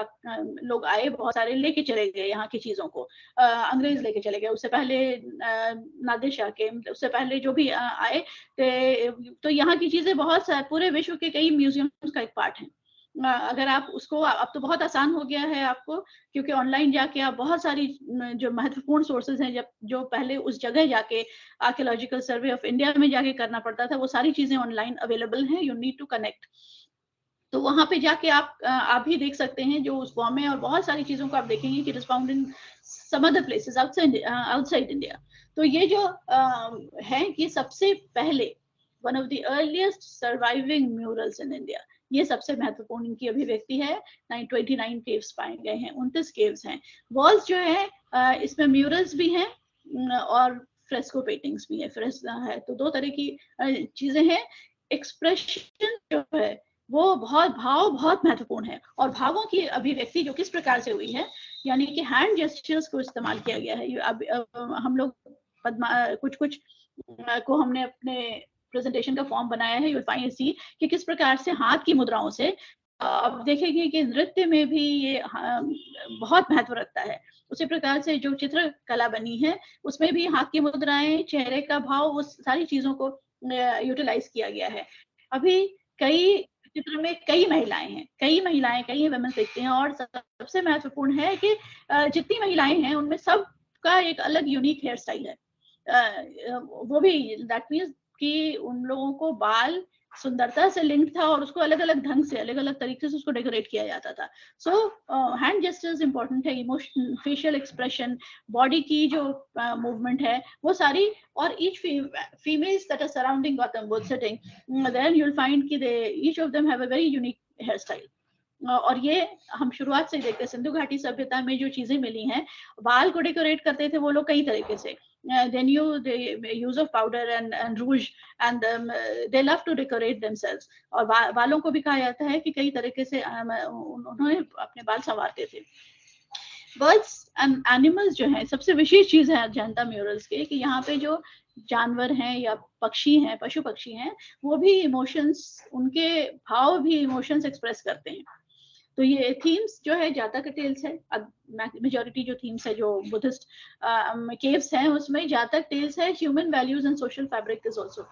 लोग आए, बहुत सारे लेके चले गए यहाँ की चीजों को, अंग्रेज लेके चले गए, उससे पहले नादिर शाह के, उससे पहले जो भी आए, तो यहाँ की चीजें बहुत पूरे विश्व के कई म्यूजियम्स का एक पार्ट है। अगर आप उसको, अब तो बहुत आसान हो गया है आपको, क्योंकि ऑनलाइन जाके आप बहुत सारी जो महत्वपूर्ण सोर्सेज हैं, जो पहले उस जगह जाके आर्कियोलॉजिकल सर्वे ऑफ इंडिया में जाके करना पड़ता था, वो सारी चीजें ऑनलाइन अवेलेबल हैं, यू नीड टू कनेक्ट। तो वहां पे जाके आप भी देख सकते हैं जो उस फॉर्म में, और बहुत सारी चीजों को आप देखेंगे कि it is found in some other places outside India. तो ये जो है कि सबसे पहले one of the earliest surviving murals in India. ये सबसे महत्वपूर्ण इनकी अभिव्यक्ति है। 29 केव्स पाए गए हैं, 29 केव्स हैं। वॉल्स जो है इसमें म्यूरल्स भी हैं और फ्रेस्को पेंटिंग्स भी है। है तो दो तरह की चीजें हैं। एक्सप्रेशन जो है वो भाव बहुत महत्वपूर्ण है, और भावों की अभिव्यक्ति जो किस प्रकार से हुई है, यानी कि हैंड जेस्चर्स को इस्तेमाल किया गया है। अब हम लोग कुछ को हमने अपने प्रेजेंटेशन का फॉर्म बनाया है, यू विल फाइंड सी कि किस प्रकार से हाथ की मुद्राओं से अब देखेंगे कि नृत्य में भी ये बहुत महत्व रखता है। उसी प्रकार से जो चित्रकला बनी है उसमें भी हाथ की मुद्राएं, चेहरे का भाव, उस सारी चीजों को यूटिलाइज किया गया है। अभी कई चित्र में कई महिलाएं, कई वुमेन दिखते हैं, और सबसे महत्वपूर्ण है कि जितनी महिलाएं हैं उनमें सबका एक अलग यूनिक हेयर स्टाइल है। वो भी दैट मीन्स कि उन लोगों को बाल सुंदरता से लिंक था, और उसको अलग अलग ढंग से, अलग अलग तरीके से उसको डेकोरेट किया जाता था। सो हैंड जेस्चर्स इंपॉर्टेंट है, इमोशन, फेशियल एक्सप्रेशन, बॉडी की जो मूवमेंट है वो सारी, और each females that are surrounding Gautam Buddha sitting, then you will find कि they each of them have a very unique hair style. और ये हम शुरुआत से देखते हैं, सिंधु घाटी सभ्यता में जो चीजें मिली हैं, बाल को डेकोरेट करते थे वो लोग कई तरीके से। Then the use of powder and rouge, and they love to decorate themselves. और बालों को भी कहा जाता है कि कई तरीके से उन्होंने अपने बाल संवारते थे। बर्ड्स एंड एनिमल्स जो है, सबसे विशेष चीज है अजंता म्यूरल्स के कि यहाँ पे जो जानवर हैं या पक्षी हैं, पशु पक्षी हैं, वो भी इमोशंस, उनके भाव भी इमोशंस एक्सप्रेस करते हैं। तो ये थीम्स जो है जातक टेल्स है, मेजॉरिटी जो थीम्स है जो बुद्धिस्ट केव्स हैं उसमें जातक टेल्स है। Human values and social fabric is also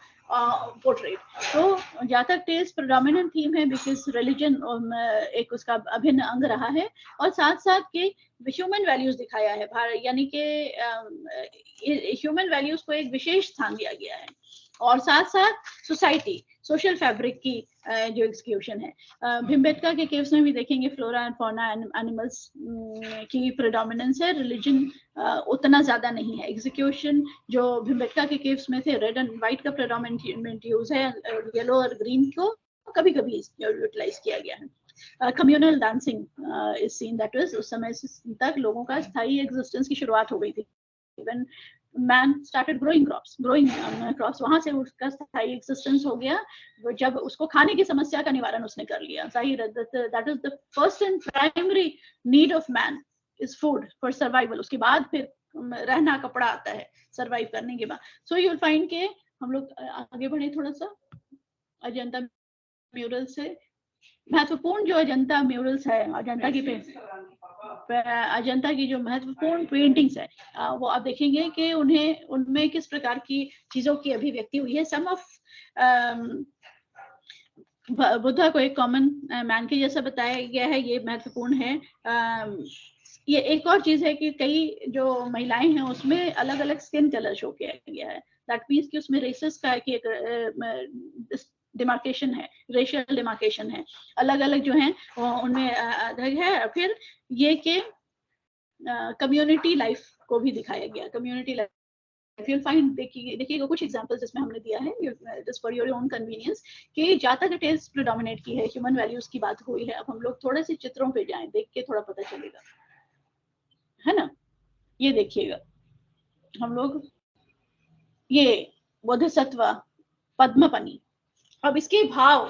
portrait. तो जातक टेल्स प्रेडोमिनेंट थीम है बिकॉज रिलीजन एक उसका अभिन्न अंग रहा है, और साथ साथ के ह्यूमन वैल्यूज दिखाया है, यानी कि ह्यूमन वैल्यूज को एक विशेष स्थान दिया गया है, और साथ साथ सोसाइटी, सोशल फैब्रिक की जो एग्जीक्यूशन है। भिमबेटका के केव्स में भी देखेंगे फ्लोरा एंड फौना एनिमल्स की प्रेडोमिनेंस है, रिलीजन उतना ज्यादा नहीं है। एग्जीक्यूशन जो भिमबेटका के केव्स में थे, रेड एंड व्हाइट का प्रेडोमिनेंट यूज है, येलो और ग्रीन को कभी कभी यूटिलाइज किया गया है। Communal dancing is seen, that is उस समय तक लोगों का स्थायी एग्जिस्टेंस की शुरुआत हो गई थी। When man started growing crops, वहां से उसका स्थायी एक्सिस्टेंस हो गया, जब उसको खाने की समस्या का निवारण उसने कर लिया। जाहिर है that is the first and primary need of man is food for survival. उसके बाद फिर रहना, कपड़ा आता है सर्वाइव करने के बाद। सो यू विल फाइंड के हम लोग आगे बढ़े थोड़ा सा अजंता म्यूरल से। महत्वपूर्ण जो अजंता म्यूरल्स है, अजंता की जो महत्वपूर्ण पेंटिंग्स है, वो आप देखेंगे कि उनमें किस प्रकार की चीजों की अभिव्यक्ति हुई है। सम ऑफ बुद्धा को एक कॉमन मैन के जैसा बताया गया है, ये महत्वपूर्ण है। ये एक और चीज है कि कई जो महिलाएं हैं उसमें अलग अलग स्किन कलर शो किया गया है। दैट मीन्स कि उसमें रेसेस का एक डिमार्केशन है, रेशियल डिमार्केशन है, अलग अलग जो हैं उनमें अलग है। फिर ये कि कम्युनिटी लाइफ को भी दिखाया गया, कम्युनिटी लाइफ। You'll find, देखिएगा कुछ एग्जांपल्स जिसमें हमने दिया है just for your own convenience कि जातक टेल्स प्रेडोमिनेट की है, ह्यूमन वैल्यूज की बात हुई है। अब हम लोग थोड़े से चित्रों पे जाएं, देख के थोड़ा पता चलेगा, है ना। ये देखिएगा हम लोग, ये बोधिसत्व पद्मपनी। अब इसके भाव,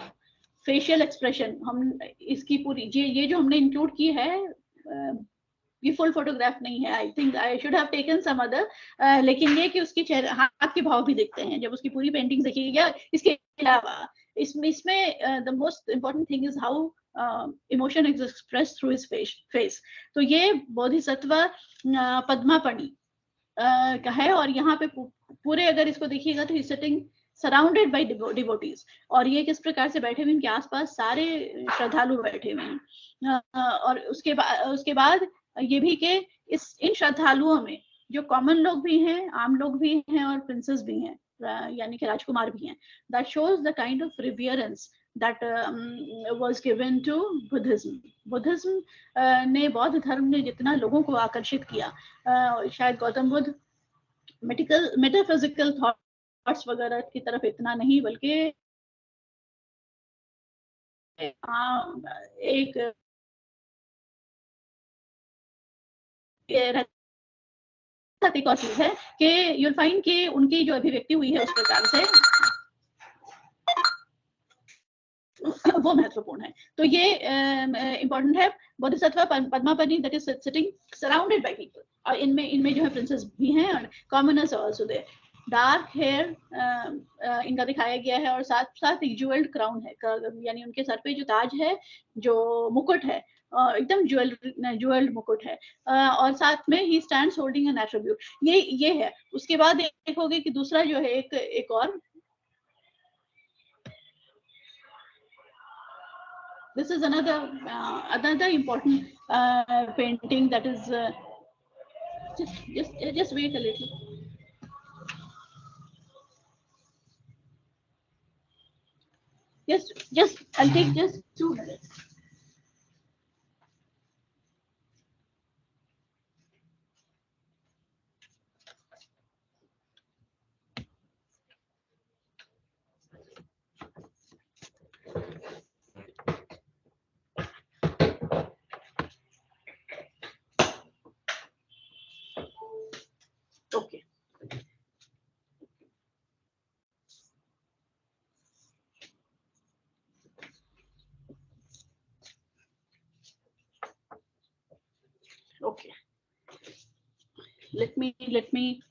फेशियल एक्सप्रेशन, हम इसकी पूरी ये जो हमने इंक्लूड की है, ये फुल फोटोग्राफ नहीं है। I think I should have taken some other, लेकिन ये कि उसके चेहरे, हाथ के भाव भी दिखते हैं जब उसकी पूरी पेंटिंग देखिएगी। या इसके अलावा इसमें the most important thing is how emotion is express through his face. तो ये बोधिसत्व पद्मापणि का है, और यहाँ पे पूरे अगर इसको देखिएगा तो सिटिंग सराउंडेड बाय डिवोटीज, और ये किस प्रकार से बैठे हुए, इनके आसपास सारे श्रद्धालु बैठे हुए हैं। और उसके बाद ये भी कि इन श्रद्धालुओं में जो कॉमन लोग भी हैं, आम लोग भी हैं, और प्रिंसेस भी हैं, यानी कि राजकुमार भी हैं। That shows the kind of reverence that was given to Buddhism. Buddhism ने, बौद्ध धर्म ने जितना लोगों को आकर्षित किया, शायद Gautam Buddha metaphysical thought arts वगैरह की तरफ इतना नहीं, बल्कि एक एक और चीज है कि यूल फाइंड कि उनकी जो अभिव्यक्ति हुई है उस प्रकार से वो महत्वपूर्ण है। तो ये इंपॉर्टेंट है। Bodhisattva Padmapati that is sitting surrounded by people, और इनमें जो है प्रिंसेस भी हैं और commoners also there. Dark hair इनका दिखाया गया है, और साथ साथ एक ज्वेल्ड क्राउन है, यानी उनके सर पे जो ताज है, जो मुकुट है, एकदम ज्वेल्ड मुकुट है, और साथ में he stands holding N attribute. ये है। उसके बाद देखोगे कि दूसरा जो है एक और, this is another important painting that is just wait a little. Just I'll take just 2 minutes. Okay. Okay. Let me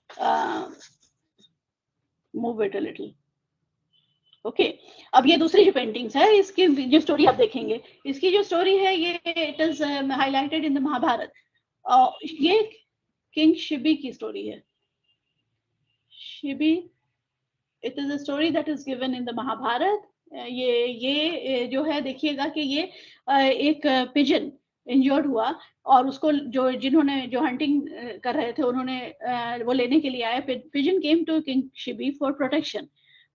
move it a little. Okay अब ये दूसरी जो पेंटिंग्स है, इसकी जो स्टोरी आप देखेंगे, इसकी जो स्टोरी है ये it is highlighted in the Mahabharata. ये किंग शिबी की स्टोरी है। Shibi, it is a story that is given in the Mahabharata. ये जो है देखिएगा कि ये एक पिजन इंजर्ड हुआ, और उसको जो हंटिंग कर रहे थे, उन्होंने वो लेने के लिए आए। Pigeon came to king Shibi for protection.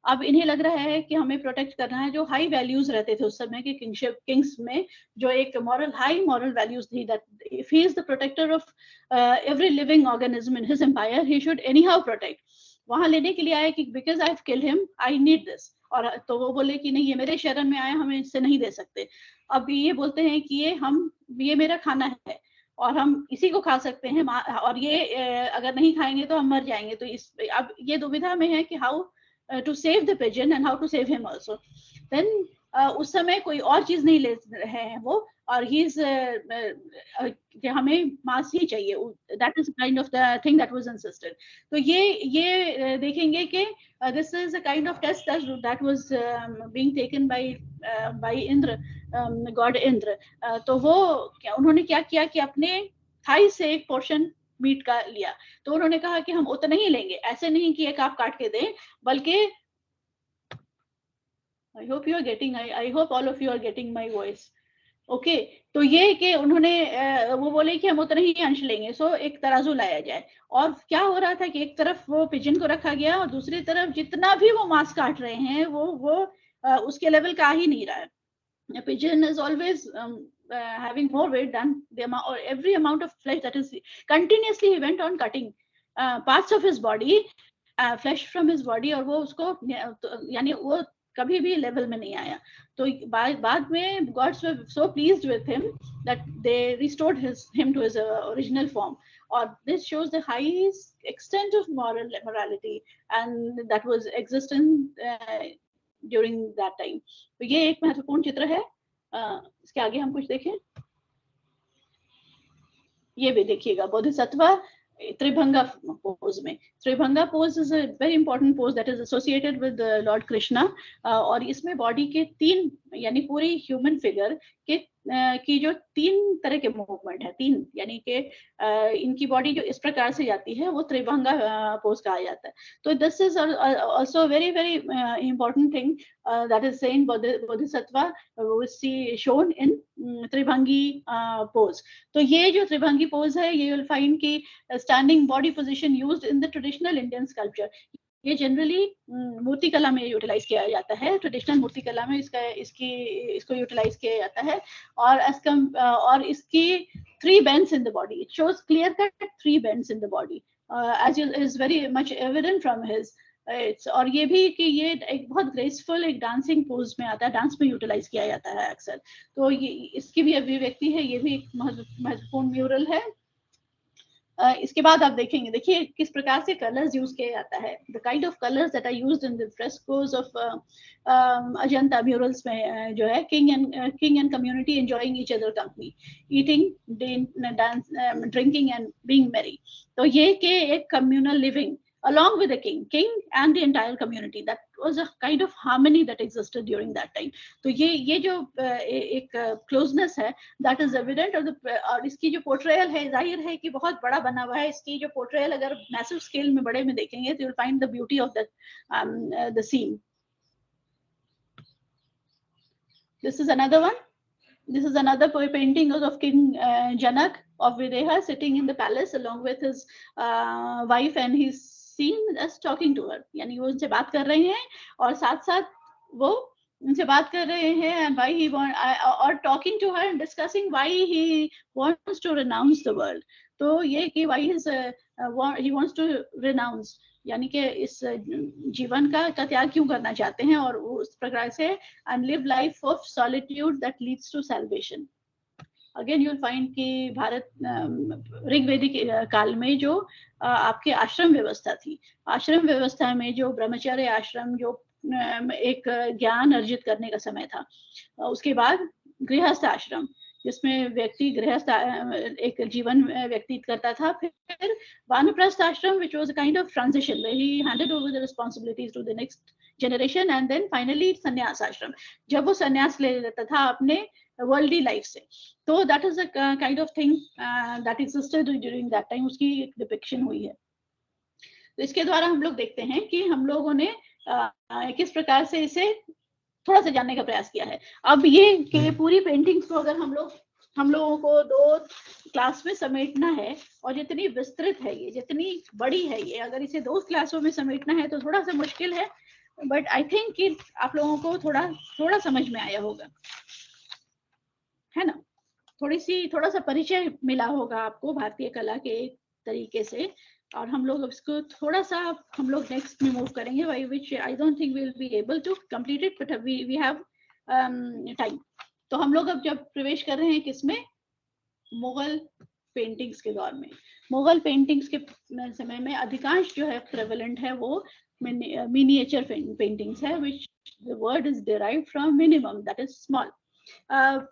अब इन्हें लग रहा है कि हमें प्रोटेक्ट करना है। जो हाई वैल्यूज रहते थे उस समय के किंग्स में, जो एक हाई मॉरल वैल्यूज थी, that if he is the protector of every living organism in his empire, he should any how protect. वहां लेने के लिए आए कि because I have killed him, I need this. और तो वो बोले कि नहीं, ये मेरे शरण में आया, हमें इससे नहीं दे सकते। अब ये बोलते हैं कि ये मेरा खाना है, और हम इसी को खा सकते हैं, और ये अगर नहीं खाएंगे तो हम मर जाएंगे। तो अब ये दुविधा में है कि how to save the pigeon and how to save him also. Then उस समय कोई और चीज नहीं ले रहे हैं वो, और ही इज हमें मांस ही चाहिए। That is kind of the thing that was insisted. तो ये देखेंगे कि this is a kind of test that was being taken by Indra, god Indra. तो वो उन्होंने क्या किया कि अपने थाई से एक पोर्शन मीट का लिया। तो उन्होंने कहा कि हम उतना ही लेंगे, ऐसे नहीं कि एक आप काट के दें, बल्कि I hope you are getting, I hope all of you are getting my voice. Okay, तो ये कि उन्होंने वो बोले कि हम उतना ही अंश लेंगे। सो एक तराजू लाया जाए, और क्या हो रहा था कि एक तरफ वो पिजन को रखा गया, और दूसरी तरफ जितना भी वो मांस काट रहे हैं वो उसके लेवल का ही नहीं रहा है। A pigeon is always having more weight than the amount, or every amount of flesh that is continuously he went on cutting parts of his body, flesh from his body, और वो उसको यानी वो कभी भी लेवल में नहीं आया। तो बाद में gods were so pleased with him that they restored him to his original form. और this shows the highest extent of morality and that was existent during that time. तो ये एक महत्वपूर्ण चित्र है। इसके आगे हम कुछ देखें। ये भी देखिएगा, बोधिसत्व त्रिभंगा पोज में। Tribhanga pose is a very important pose that is associated with Lord Krishna. और इसमें बॉडी के 3 यानी पूरी ह्यूमन फिगर के की जो 3 तरह के मूवमेंट है, 3 यानी कि इनकी बॉडी जो इस प्रकार से जाती है, वो त्रिभंगा पोज कहा जाता है। तो this is also very very important thing that is saying Bodhisattva we see shown in tribhangi pose. तो ये जो त्रिभंगी पोज है, ये विल फाइंड की standing body position used in the traditional Indian sculpture. ये जनरली मूर्ति कला में यूटिलाइज किया जाता है। ट्रेडिशनल मूर्ति कला में इसको यूटिलाइज किया जाता है। और इसकी 3 bends in the body. It shows clear cut 3 bends in the body, as is very much evident from his और ये भी कि ये एक बहुत ग्रेसफुल एक डांसिंग पोज में आता है, डांस में यूटिलाइज किया जाता है अक्सर। तो ये इसकी भी अभिव्यक्ति है, ये भी एक महत्वपूर्ण म्यूरल है। इसके बाद आप देखेंगे, देखिए किस प्रकार से कलर्स यूज किया जाता है। The kind of colours that are used in the frescoes of Ajanta murals में जो है, king and community enjoying each other company, eating, dance, drinking and being merry. तो ये कि एक communal living along with the king and the entire community, that was a kind of harmony that existed during that time. तो ये जो एक closeness है, that is evident, और इसकी जो पोर्ट्रेयल है, जाहिर है कि बहुत बड़ा बना हुआ है। इसकी जो पोर्ट्रेयल अगर मैसिव स्केल में बड़े में देखेंगे तो you'll find the beauty of the scene. This is another one. This is another painting of King Janak of Videha sitting in the palace along with his wife, and he's seen as talking to her, यानी वो उनसे बात कर रहे हैं और साथ साथ वो उनसे बात कर रहे हैं, and why he or talking to her and discussing why he wants to renounce the world. तो ये कि why he wants to renounce, यानी कि इस जीवन का त्याग क्यों करना चाहते हैं, और उस प्रकार से and live life of solitude that leads to salvation. Again you will find कि भारत ऋग्वेदिक काल में जो आपके आश्रम व्यवस्था थी, आश्रम व्यवस्था में जो ब्रह्मचर्य आश्रम, जो एक ज्ञान अर्जित करने का समय था, उसके बाद गृहस्थ आश्रम जिसमें व्यक्ति गृहस्थ एक जीवन व्यतीत करता था, फिर वानप्रस्थ आश्रम which was a kind of transition where he handed over the responsibilities to the next generation, and then finally संन्यास आश्रम, जब वो संन्यास ले लेता था अपने वर्ल्डली लाइफ से। तो that is a kind of thing that existed during that time, उसकी एक डिपिक्शन हुई है। तो इसके द्वारा हम लोग देखते हैं कि हम लोगों ने किस प्रकार से इसे थोड़ा सा जानने का प्रयास किया है। अब ये कि पूरी पेंटिंग्स को अगर हम लोगों को 2 क्लास में समेटना है, और जितनी विस्तृत है ये, जितनी बड़ी है ये, अगर इसे 2 क्लासों में समेटना है तो थोड़ा सा मुश्किल है, बट आई थिंक कि आप लोगों को थोड़ा समझ में आया होगा, है ना। थोड़ा सा परिचय मिला होगा आपको भारतीय कला के एक तरीके से, और हम लोग इसको थोड़ा सा हम लोग नेक्स्ट में मूव करेंगे, which I don't think we'll be able to complete it, but we have time. तो हम लोग अब जब प्रवेश कर रहे हैं किसमें, मुगल पेंटिंग्स के दौर में। मुगल पेंटिंग्स के समय में अधिकांश जो है प्रेवलेंट है वो मिनिएचर पेंटिंग्स है, which the word is derived from minimum, that is small.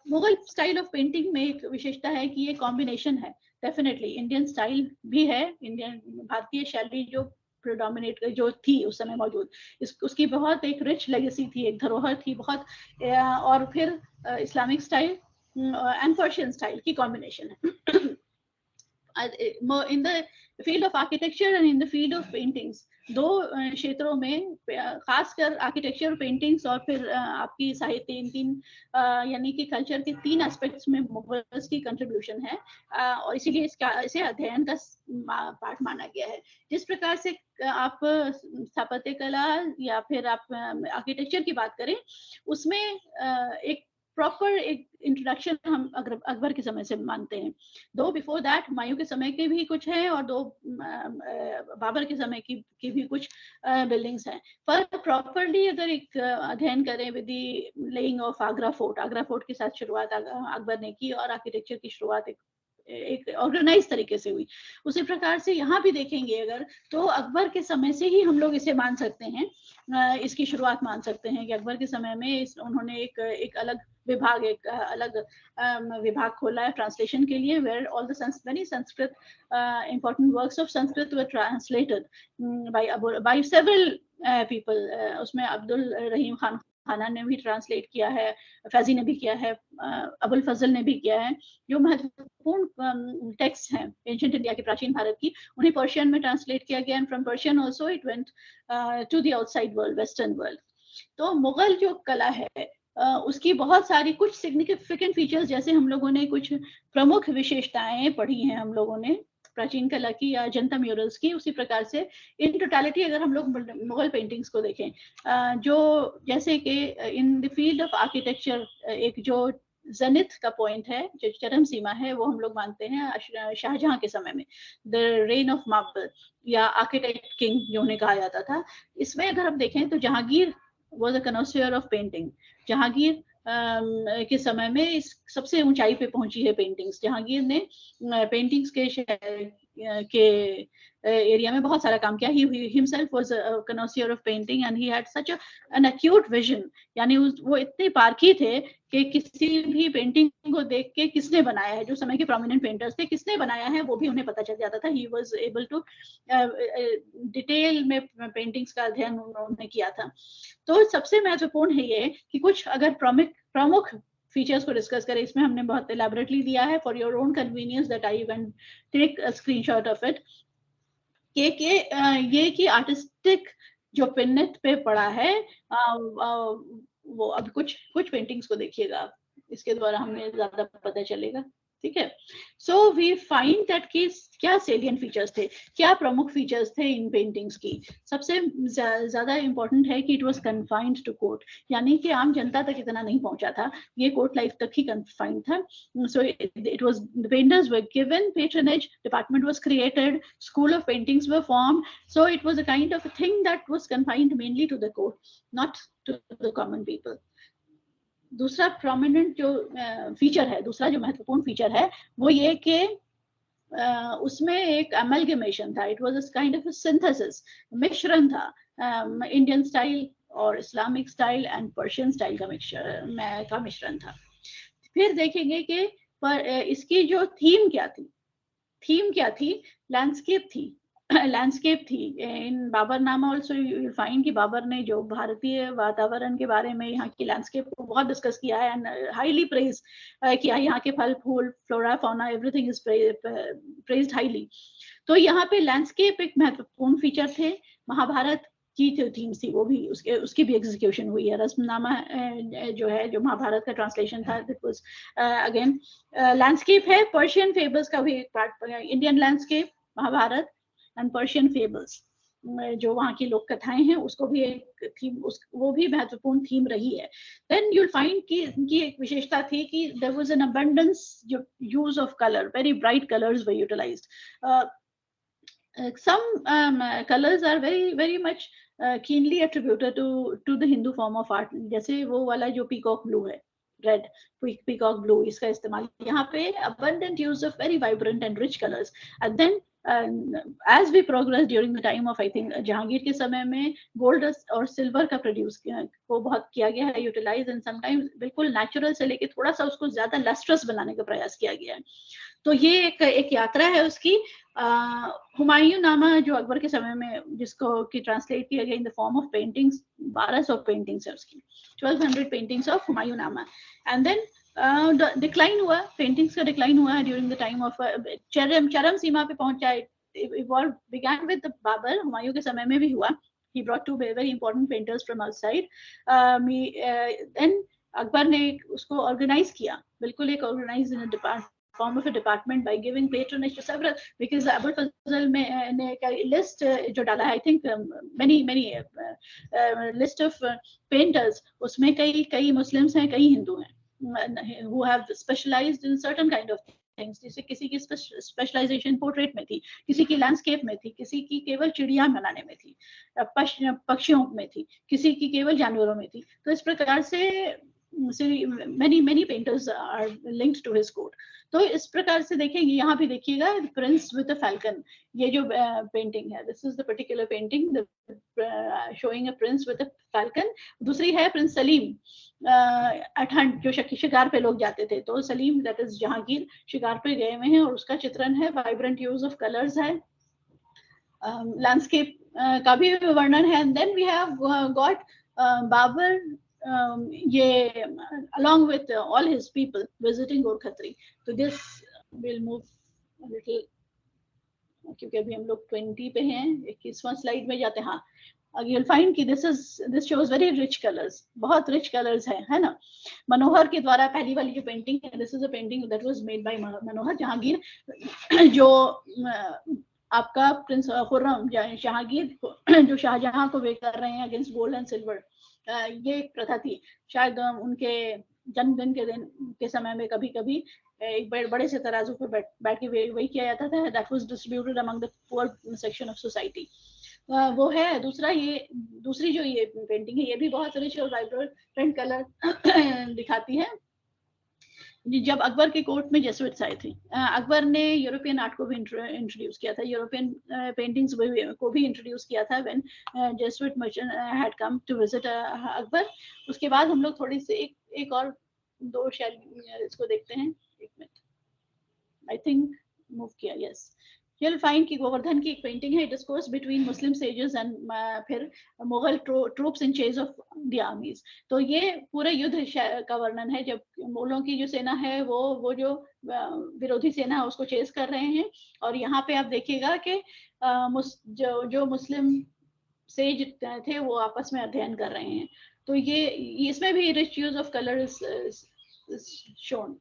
Mughal style of painting में एक विशेषता है कि ये कॉम्बिनेशन है, डेफिनेटली इंडियन स्टाइल भी है, इंडियन भारतीय शैली जो प्रोडोमिनेट जो थी उस समय मौजूद, उसकी बहुत एक रिच लेगेसी थी, एक धरोहर थी बहुत, और फिर Islamic style and Persian style की कॉम्बिनेशन है। In the field of architecture and in the field of paintings, 2 क्षेत्रों में खासकर आर्किटेक्चर, पेंटिंग्स और फिर आपकी साहित्य, इन 3 यानी कि कल्चर के 3 एस्पेक्ट्स में मुगल्स की कंट्रीब्यूशन है, और इसीलिए इसे अध्ययन का पार्ट माना गया है। जिस प्रकार से आप स्थापत्य कला या फिर आप आर्किटेक्चर की बात करें, उसमें एक प्रॉपर एक इंट्रोडक्शन हम अकबर के समय से मानते हैं, 2 बिफोर दैट मायू के समय के भी कुछ हैं, और 2 बाबर के समय की भी कुछ बिल्डिंग्स हैं। पर प्रॉपरली अगर एक अध्ययन करें with the laying of Agra fort के साथ शुरुआत अकबर ने की, और आर्किटेक्चर की शुरुआत एक ऑर्गेनाइज तरीके से हुई, उसी प्रकार से यहाँ भी देखेंगे अगर, तो अकबर के समय से ही हम लोग इसे मान सकते हैं, इसकी शुरुआत मान सकते हैं कि अकबर के समय में उन्होंने एक अलग विभाग, एक अलग विभाग खोला है ट्रांसलेशन के लिए, where all the many Sanskrit important works of Sanskrit were translated by several people. उसमें अब्दुल रहीम खाना ने भी ट्रांसलेट किया है, फैजी ने भी किया है, अबुल फजल ने भी किया है। जो महत्वपूर्ण टेक्स्ट हैं एंशिएंट इंडिया के, प्राचीन भारत की, उन्हें पर्शियन में ट्रांसलेट किया गया, and from Persian also it went to the outside world, western world. तो मुगल जो कला है उसकी बहुत सारी कुछ सिग्निफिकेंट फीचर्स, जैसे हम लोगों ने कुछ प्रमुख विशेषताएं पढ़ी हैं हम लोगों ने प्राचीन कला की या अजंता म्यूरल्स की, उसी प्रकार से इन टोटलिटी अगर हम लोग मुगल पेंटिंग्स को देखें, जो जैसे कि in the field of architecture एक जो जेनिथ का पॉइंट है, जो चरम सीमा है, वो हम लोग मानते हैं शाहजहां के समय में, द रेन ऑफ मार्बल या आर्किटेक्ट किंग जो उन्हें कहा जाता था। इसमें अगर हम देखें तो Jahangir was a कनोसियर of painting. Jahangir के समय में इस सबसे ऊंचाई पे पहुंची है पेंटिंग्स। जहांगीर ने पेंटिंग्स के एरिया में बहुत सारा काम किया। He himself was a कनोसियर of painting and he had such an acute vision, यानी वो इतने पारखी थे कि किसी भी पेंटिंग को देख के किसने बनाया है, जो समय के प्रोमिनेंट पेंटर्स थे किसने बनाया है वो भी उन्हें पता चल जाता था। He was able to detail में पेंटिंग्स का अध्ययन उन्होंने किया था। तो सबसे महत्वपूर्ण है ये कि कुछ अगर प्रमुख फीचर्स को डिस्कस करें, इसमें हमने बहुत एलैबोरेटली दिया है for your own convenience that I can take a screenshot of it. ये कि आर्टिस्टिक जो पिन्नेट पे पड़ा है वो अब कुछ पेंटिंग्स को देखिएगा, इसके द्वारा हमें ज्यादा पता चलेगा। ठीक है, सो वी फाइंड दैट कि क्या सेलियंट फीचर्स थे, क्या प्रमुख फीचर्स थे इन पेंटिंग्स की। सबसे ज्यादा इंपॉर्टेंट है कि it was confined to court, यानी कि आम जनता तक इतना नहीं पहुंचा था, ये कोर्ट लाइफ तक ही कन्फाइंड था। So it was, the painters were given patronage, department was created, school of paintings were formed, so it was a kind of a thing that was confined mainly to the court, not to the common people. दूसरा prominent जो feature है, दूसरा जो महत्वपूर्ण feature है वो ये कि उसमें एक अमलगमेशन था। It was a kind of synthesis, मिश्रण था, इंडियन स्टाइल और Islamic style and Persian style का मिश्रण था। फिर देखेंगे कि पर इसकी जो थीम क्या थी, लैंडस्केप थी। लैंडस्केप थी इन बाबरनामा ऑल्सो। यू फाइंड कि बाबर ने जो भारतीय वातावरण के बारे में, यहाँ की लैंडस्केप को बहुत डिस्कस किया है एंड हाईली प्रेज किया। यहाँ के फल फूल, flora fauna, everything is praised highly. तो यहाँ पे लैंडस्केप एक महत्वपूर्ण फीचर थे। महाभारत की जो थीम्स थी वो भी उसकी भी एग्जीक्यूशन हुई है। रस्मनामा जो है, जो महाभारत का ट्रांसलेशन था, दैट वाज अगेन लैंडस्केप है। पर्शियन फेबल्स का भी एक part, Indian landscape, Mahabharata and Persian fables, जो वहाँ की लोक कथाएं हैं, उसको भी एक थीम, वो भी महत्वपूर्ण थीम रही है। देन यूल फाइंड कि इनकी एक विशेषता थी कि देयर वाज एन अबंडेंस जो use of colour, very bright colours were utilised. some colors are very much keenly attributed to the Hindu form of art, जैसे वो वाला जो पीकॉक ब्लू है, रेड पीकॉक ब्लू, इसका इस्तेमाल यहाँ पे abundant use of very vibrant and rich colors. And then as we progress during the time of, I think, Jahangir के समय में गोल्ड और सिल्वर का प्रोड्यूस को बहुत किया गया है, यूटिलाइज, एंड समटाइम्स बिल्कुल नेचुरल से लेके थोड़ा सा उसको ज्यादा लस्ट्रस बनाने का प्रयास किया गया है। तो ये एक यात्रा है उसकी। हुमायूं नामा जो अकबर के समय में, जिसको कि ट्रांसलेट किया गया in the form of paintings, 1200 paintings है उसकी, 1200 paintings of Humayun Nama. And then decline हुआ, पेंटिंग्स का डिक्लाइन हुआ ड्यूरिंग द टाइम ऑफ, चरम सीमा पे पहुंचा। Evolve began with Babur, Humayun के समय में भी हुआ। He brought two very important painters from outside. Then Akbar ने उसको ऑर्गेनाइज किया, बिल्कुल एक organise in form of a department by giving patronage to several, because Abul Fazl ने list जो डाला है, I think many list of painters, उसमें कई मुस्लिम्स हैं, कई हिंदू हैं, who have specialized in certain kind of things. जैसे किसी की स्पेशलाइजेशन पोर्ट्रेट में थी, किसी की लैंडस्केप में थी, किसी की केवल चिड़िया बनाने में थी, पक्षियों में थी, किसी की केवल जानवरों में थी। तो इस प्रकार से many painters are linked to his court. तो इस प्रकार से देखेंगे, यहाँ भी देखिएगा प्रिंस विद अ फैल्कन, ये जो पेंटिंग है, this is the particular painting showing a prince with a falcon. दूसरी है प्रिंस सलीम एट हंट, जो शिकार पे लोग जाते थे, तो सलीम दैट इज जहांगीर शिकार पे गए हुए हैं और उसका चित्रण है, वाइब्रेंट यूज ऑफ कलर्स है, लैंडस्केप का भी वर्णन है। And then we have got Babur, ये along with all his people visiting Gorkhatri. तो this will move a little, क्योंकि अभी हम लोग 20 पे हैं, 21वां स्लाइड में जाते हैं। हाँ, you'll find कि this shows very rich colors, बहुत rich colors है ना। मनोहर के द्वारा पहली वाली जो पेंटिंग है, this is a painting that was made by मनोहर जहांगीर, जो आपका प्रिंस खुर्रम जहांगीर जो शाहजहां को वे कर रहे हैं अगेंस्ट गोल्ड एंड सिल्वर, ये एक प्रथा थी, शायद उनके जन्मदिन के दिन के समय में कभी कभी एक बड़े से तराजू पे बैठ के वही किया जाता था, that was distributed among the poor section of society. वो है। दूसरी जो ये पेंटिंग है, ये भी बहुत रिच और वाइब्रेंट कलर दिखाती है। जब अकबर के कोर्ट में जेसुइट्स आए थे, अकबर ने यूरोपियन आर्ट को भी इंट्रोड्यूस किया था, यूरोपियन पेंटिंग्स को भी इंट्रोड्यूस किया था when Jesuit merchant had come to visit Akbar. उसके बाद हम लोग थोड़ी सी एक और दो शैली इसको देखते हैं। एक मिनट, आई थिंक मूव किया, यस। You'll find कि गोवर्धन की एक पेंटिंग है, discourse between Muslim sages and फिर Mughal troops in chase of the armies. तो ये पूरे युद्ध का वर्णन है, जब मुगलों की जो सेना है वो जो विरोधी सेना है उसको चेज कर रहे हैं। और यहाँ पे आप देखिएगा कि जो मुस्लिम सेज थे वो आपस में अध्ययन कर रहे हैं। तो ये इसमें भी rich use of colour is shown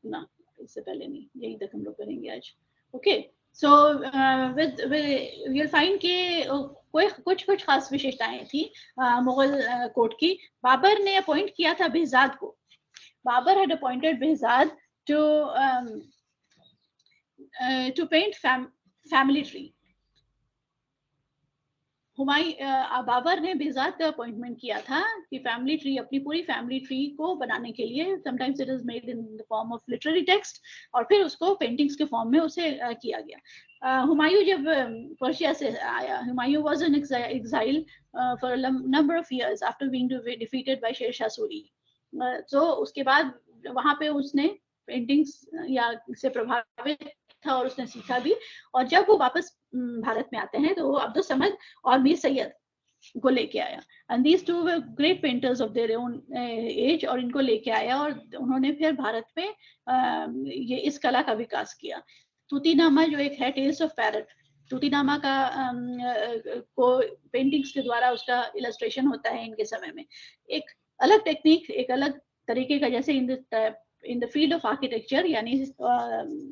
ना, इससे पहले नहीं, यही तक हम लोग करेंगे आज। ओके, सो विल फाइंड के कुछ खास विशेषताएं थी मुगल कोर्ट की। बाबर ने अपॉइंट किया था बेहजाद को। Babur had appointed Behzad to paint family tree. Babur ने बेहजाद का अपॉइंटमेंट किया था कि फैमिली ट्री, अपनी पूरी फैमिली ट्री को बनाने के लिए, sometimes it is made in the form of literary text, और फिर उसको पेंटिंग्स के फॉर्म में उसे किया गया। हुमायूं जब पर्शिया से आया, Humayun was in exile for a number of years after being defeated by Sher Shah Suri. तो उसके बाद वहां पे उसने पेंटिंग्स या से प्रभावित था और उसने सीखा भी। और जब वो वापस भारत में आते हैं तो वो अब्दुल समद और मीर सैयद को लेके आया, and these two were great painters of their own age, और इनको लेके आया और उन्होंने फिर भारत में ये इस कला का विकास किया। तूतीनामा जो एक है, टेल्स ऑफ पैरट, तूतीनामा का को पेंटिंग्स के द्वारा उसका इलस्ट्रेशन होता है इनके समय में। एक अलग टेक्निक, एक अलग तरीके का, जैसे in the field of architecture, यानी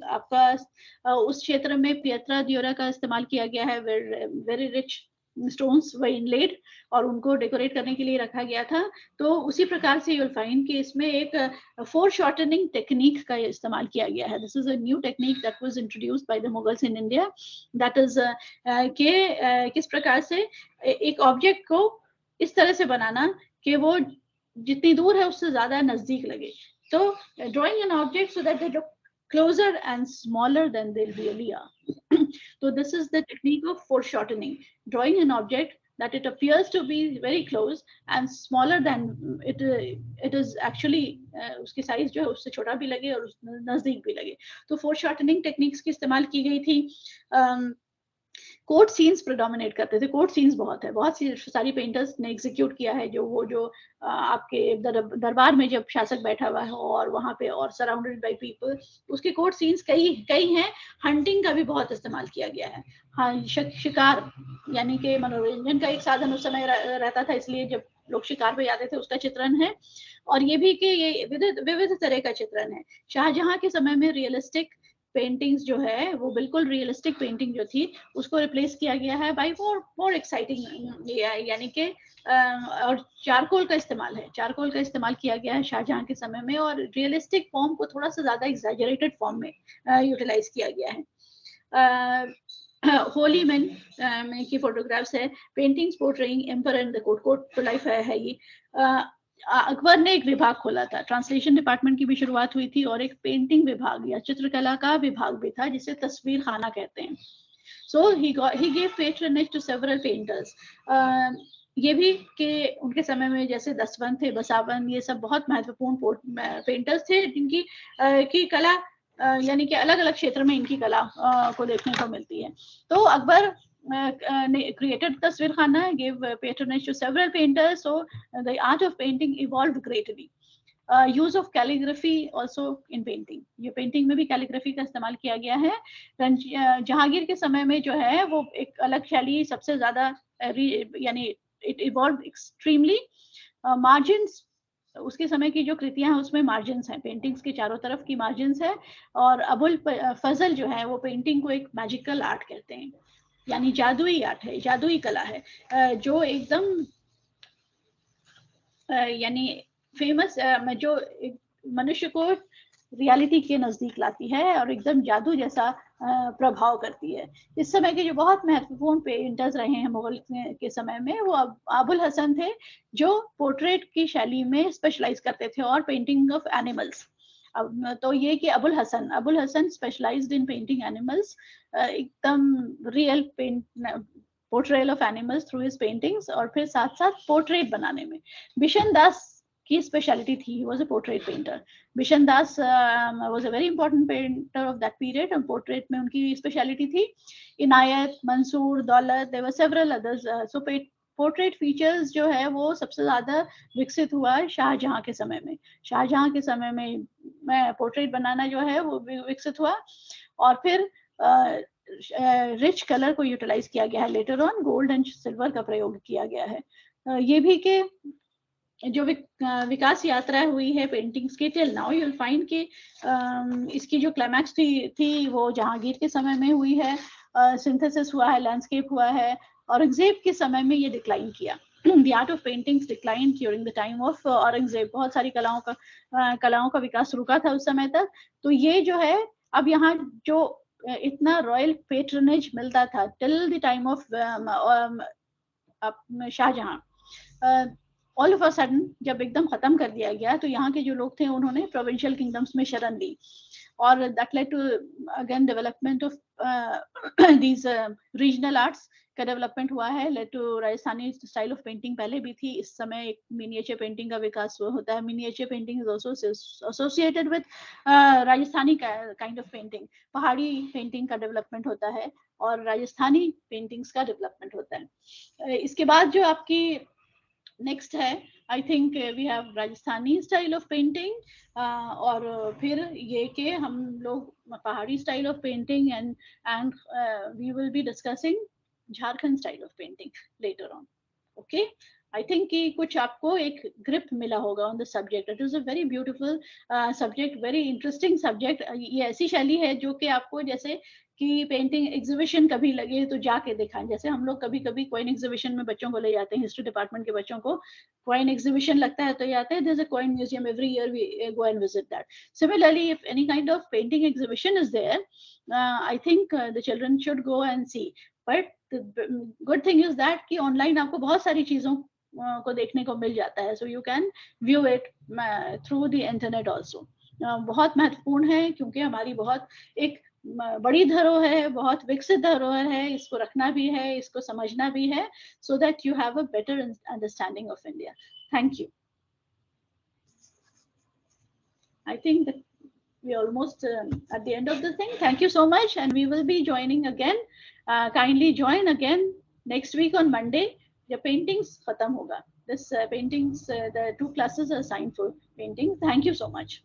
आपका उस क्षेत्र में पियत्रा ड्यूरा का इस्तेमाल किया गया है, वेरी रिच स्टोन्स व इनलेड, और उनको डेकोरेट करने के लिए रखा गया था। तो उसी प्रकार से यूल फाइंड कि इसमें एक फोर शॉर्टनिंग टेक्निक का इस्तेमाल किया गया है। This is a new technique that was introduced by the Mughals in India, that is के किस प्रकार से एक ऑब्जेक्ट को इस तरह से बनाना कि वो जितनी दूर है उससे ज्यादा नजदीक लगे। So drawing an object so that they look closer and smaller than they really are. So this is the technique of foreshortening, drawing an object that it appears to be very close and smaller than it is actually, उसकी size जो है उससे छोटा भी लगे और नजदीक भी लगे। तो foreshortening techniques की इस्तेमाल की गई थी। कोर्ट सीन्स प्रेडोमिनेट करते थे, कोर्ट सीन्स बहुत सी सारी पेंटर्स ने एग्जीक्यूट किया है, जो आपके दरबार में जब शासक बैठा हुआ है और वहाँ पे और सराउंडेड बाय पीपल, उसके कोर्ट सीन्स कई हैं। हंटिंग का भी बहुत इस्तेमाल किया गया है। हाँ, शिकार यानी कि मनोरंजन का एक साधन उस समय रहता था, इसलिए जब लोग शिकार पे जाते थे उसका चित्रण है। और ये भी कि ये विविध तरह का चित्रण है। शाहजहां के समय में रियलिस्टिक पेंटिंग्स जो है वो बिल्कुल रियलिस्टिक पेंटिंग जो थी उसको रिप्लेस किया गया है बाय मोर एक्साइटिंग, यानी कि और चारकोल का इस्तेमाल किया गया है शाहजहां के समय में, और रियलिस्टिक फॉर्म को थोड़ा सा ज्यादा एग्जैजरेटेड फॉर्म में यूटिलाइज किया गया है। होली मैन की फोटोग्राफ्स है, paintings portraying emperor and the court to life है ये। अकबर ने एक विभाग खोला था, ट्रांसलेशन डिपार्टमेंट की भी शुरुआत हुई थी, और एक पेंटिंग विभाग या चित्रकला का विभाग भी था जिसे तस्वीर खाना कहते हैं। So he gave patronage to several painters. ये भी कि उनके समय में जैसे दसवन थे, बसावन, ये सब बहुत महत्वपूर्ण पेंटर्स थे जिनकी की कला यानी कि अलग अलग क्षेत्र में इनकी कला को देखने को मिलती है। तो अकबर created तस्वीर खाना, gave patronage to several painters, so the art of painting evolved greatly. use of calligraphy also in painting, ये पेंटिंग में भी कैलीग्राफी का इस्तेमाल किया गया है। जहांगीर के समय में जो है वो एक अलग शैली सबसे ज्यादा यानी it evolved extremely. margins, उसके समय की जो कृतियां हैं उसमें मार्जिन्स हैं, पेंटिंग्स के चारों तरफ की मार्जिन्स है। और अबुल फजल जो है वो पेंटिंग को एक मैजिकल आर्ट कहते हैं, यानी जादुई आर्ट है, जादुई कला है, जो एकदम यानी फेमस जो मनुष्य को रियलिटी के नजदीक लाती है और एकदम जादू जैसा प्रभाव करती है। इस समय के जो बहुत महत्वपूर्ण पेंटर्स रहे हैं मुगल के समय में, वो अबुल हसन थे, जो पोर्ट्रेट की शैली में स्पेशलाइज करते थे और पेंटिंग ऑफ एनिमल्स। अब तो ये कि Abul Hasan specialised in painting animals, एकदम real portrayal of animals through his paintings, और फिर साथ साथ पोर्ट्रेट बनाने में बिशन दास की स्पेशलिटी थी। He was a portrait painter. Bishan Das was a very important painter of that period, और पोर्ट्रेट में उनकी स्पेशलिटी थी। Inayat, Mansur, Daulat, there were several others. So portrait features जो है वो सबसे ज्यादा विकसित हुआ शाहजहां के समय में। शाहजहां के समय में पोर्ट्रेट बनाना जो है वो विकसित हुआ, और फिर रिच कलर को यूटिलाइज किया गया है। Later on gold and silver का प्रयोग किया गया है। ये भी कि जो विकास यात्रा हुई है पेंटिंग्स की till now, you will find कि इसकी जो क्लाइमैक्स थी वो जहांगीर के समय में हुई है। सिंथेसिस हुआ है, लैंडस्केप हुआ है, औरंगजेब के समय में ये डिक्लाइन किया। The art of paintings declined during the time of Aurangzeb. बहुत सारी कलाओं का विकास रुका था उस समय तक। तो ये जो है, अब यहाँ जो इतना रॉयल पेट्रनेज मिलता था till the time of Shah Jahan, all of a sudden जब एकदम खत्म कर दिया गया, तो यहाँ के जो लोग थे उन्होंने प्रोविंशियल किंगडम्स में शरण ली, और that led to again development of these regional arts का डेवलपमेंट हुआ है। Led to Rajasthani style of painting पहले भी थी। इस समय एक मिनिएचर पेंटिंग का विकास होता है। Miniature painting is also associated with Rajasthani kind of painting. पहाड़ी पेंटिंग का डेवलपमेंट होता है और राजस्थानी पेंटिंग्स का डेवलपमेंट होता है। इसके बाद जो आपकी नेक्स्ट है, I think we have Rajasthani style of painting, और फिर ये कि हम लोग Pahari style of painting, and we will be discussing Jharkhand style of painting later on. Okay, I think कि कुछ आपको एक ग्रिप मिला होगा on the subject. It is a very beautiful subject, very interesting subject. ये ऐसी शैली है जो कि आपको जैसे कि पेंटिंग एग्जीबिशन कभी लगे तो जाके दिखाएं। जैसे हम लोग कभी कभी कोइन एग्जीबिशन में बच्चों को ले जाते हैं, हिस्ट्री डिपार्टमेंट के बच्चों को कोइन एग्जीबिशन लगता है तो जाते हैं, there is a coin museum every year, we go and visit that. Similarly, if any kind of painting exhibition is there, I think the children should go and see. But good thing is that कि online आपको बहुत सारी चीजों को देखने को मिल जाता है, so you can view it through the internet also. बहुत महत्वपूर्ण है क्योंकि हमारी बहुत एक बड़ी धरोहर है, बहुत विकसित धरोहर है। इसको रखना भी है, इसको समझना भी है, so that you have a better understanding of India. Thank you. I think that we are almost at the end of the thing. Thank you so much, and we will be joining again. Kindly join again next week on Monday. The paintings khatam hoga. This paintings, the 2 classes are assigned for painting. Thank you so much.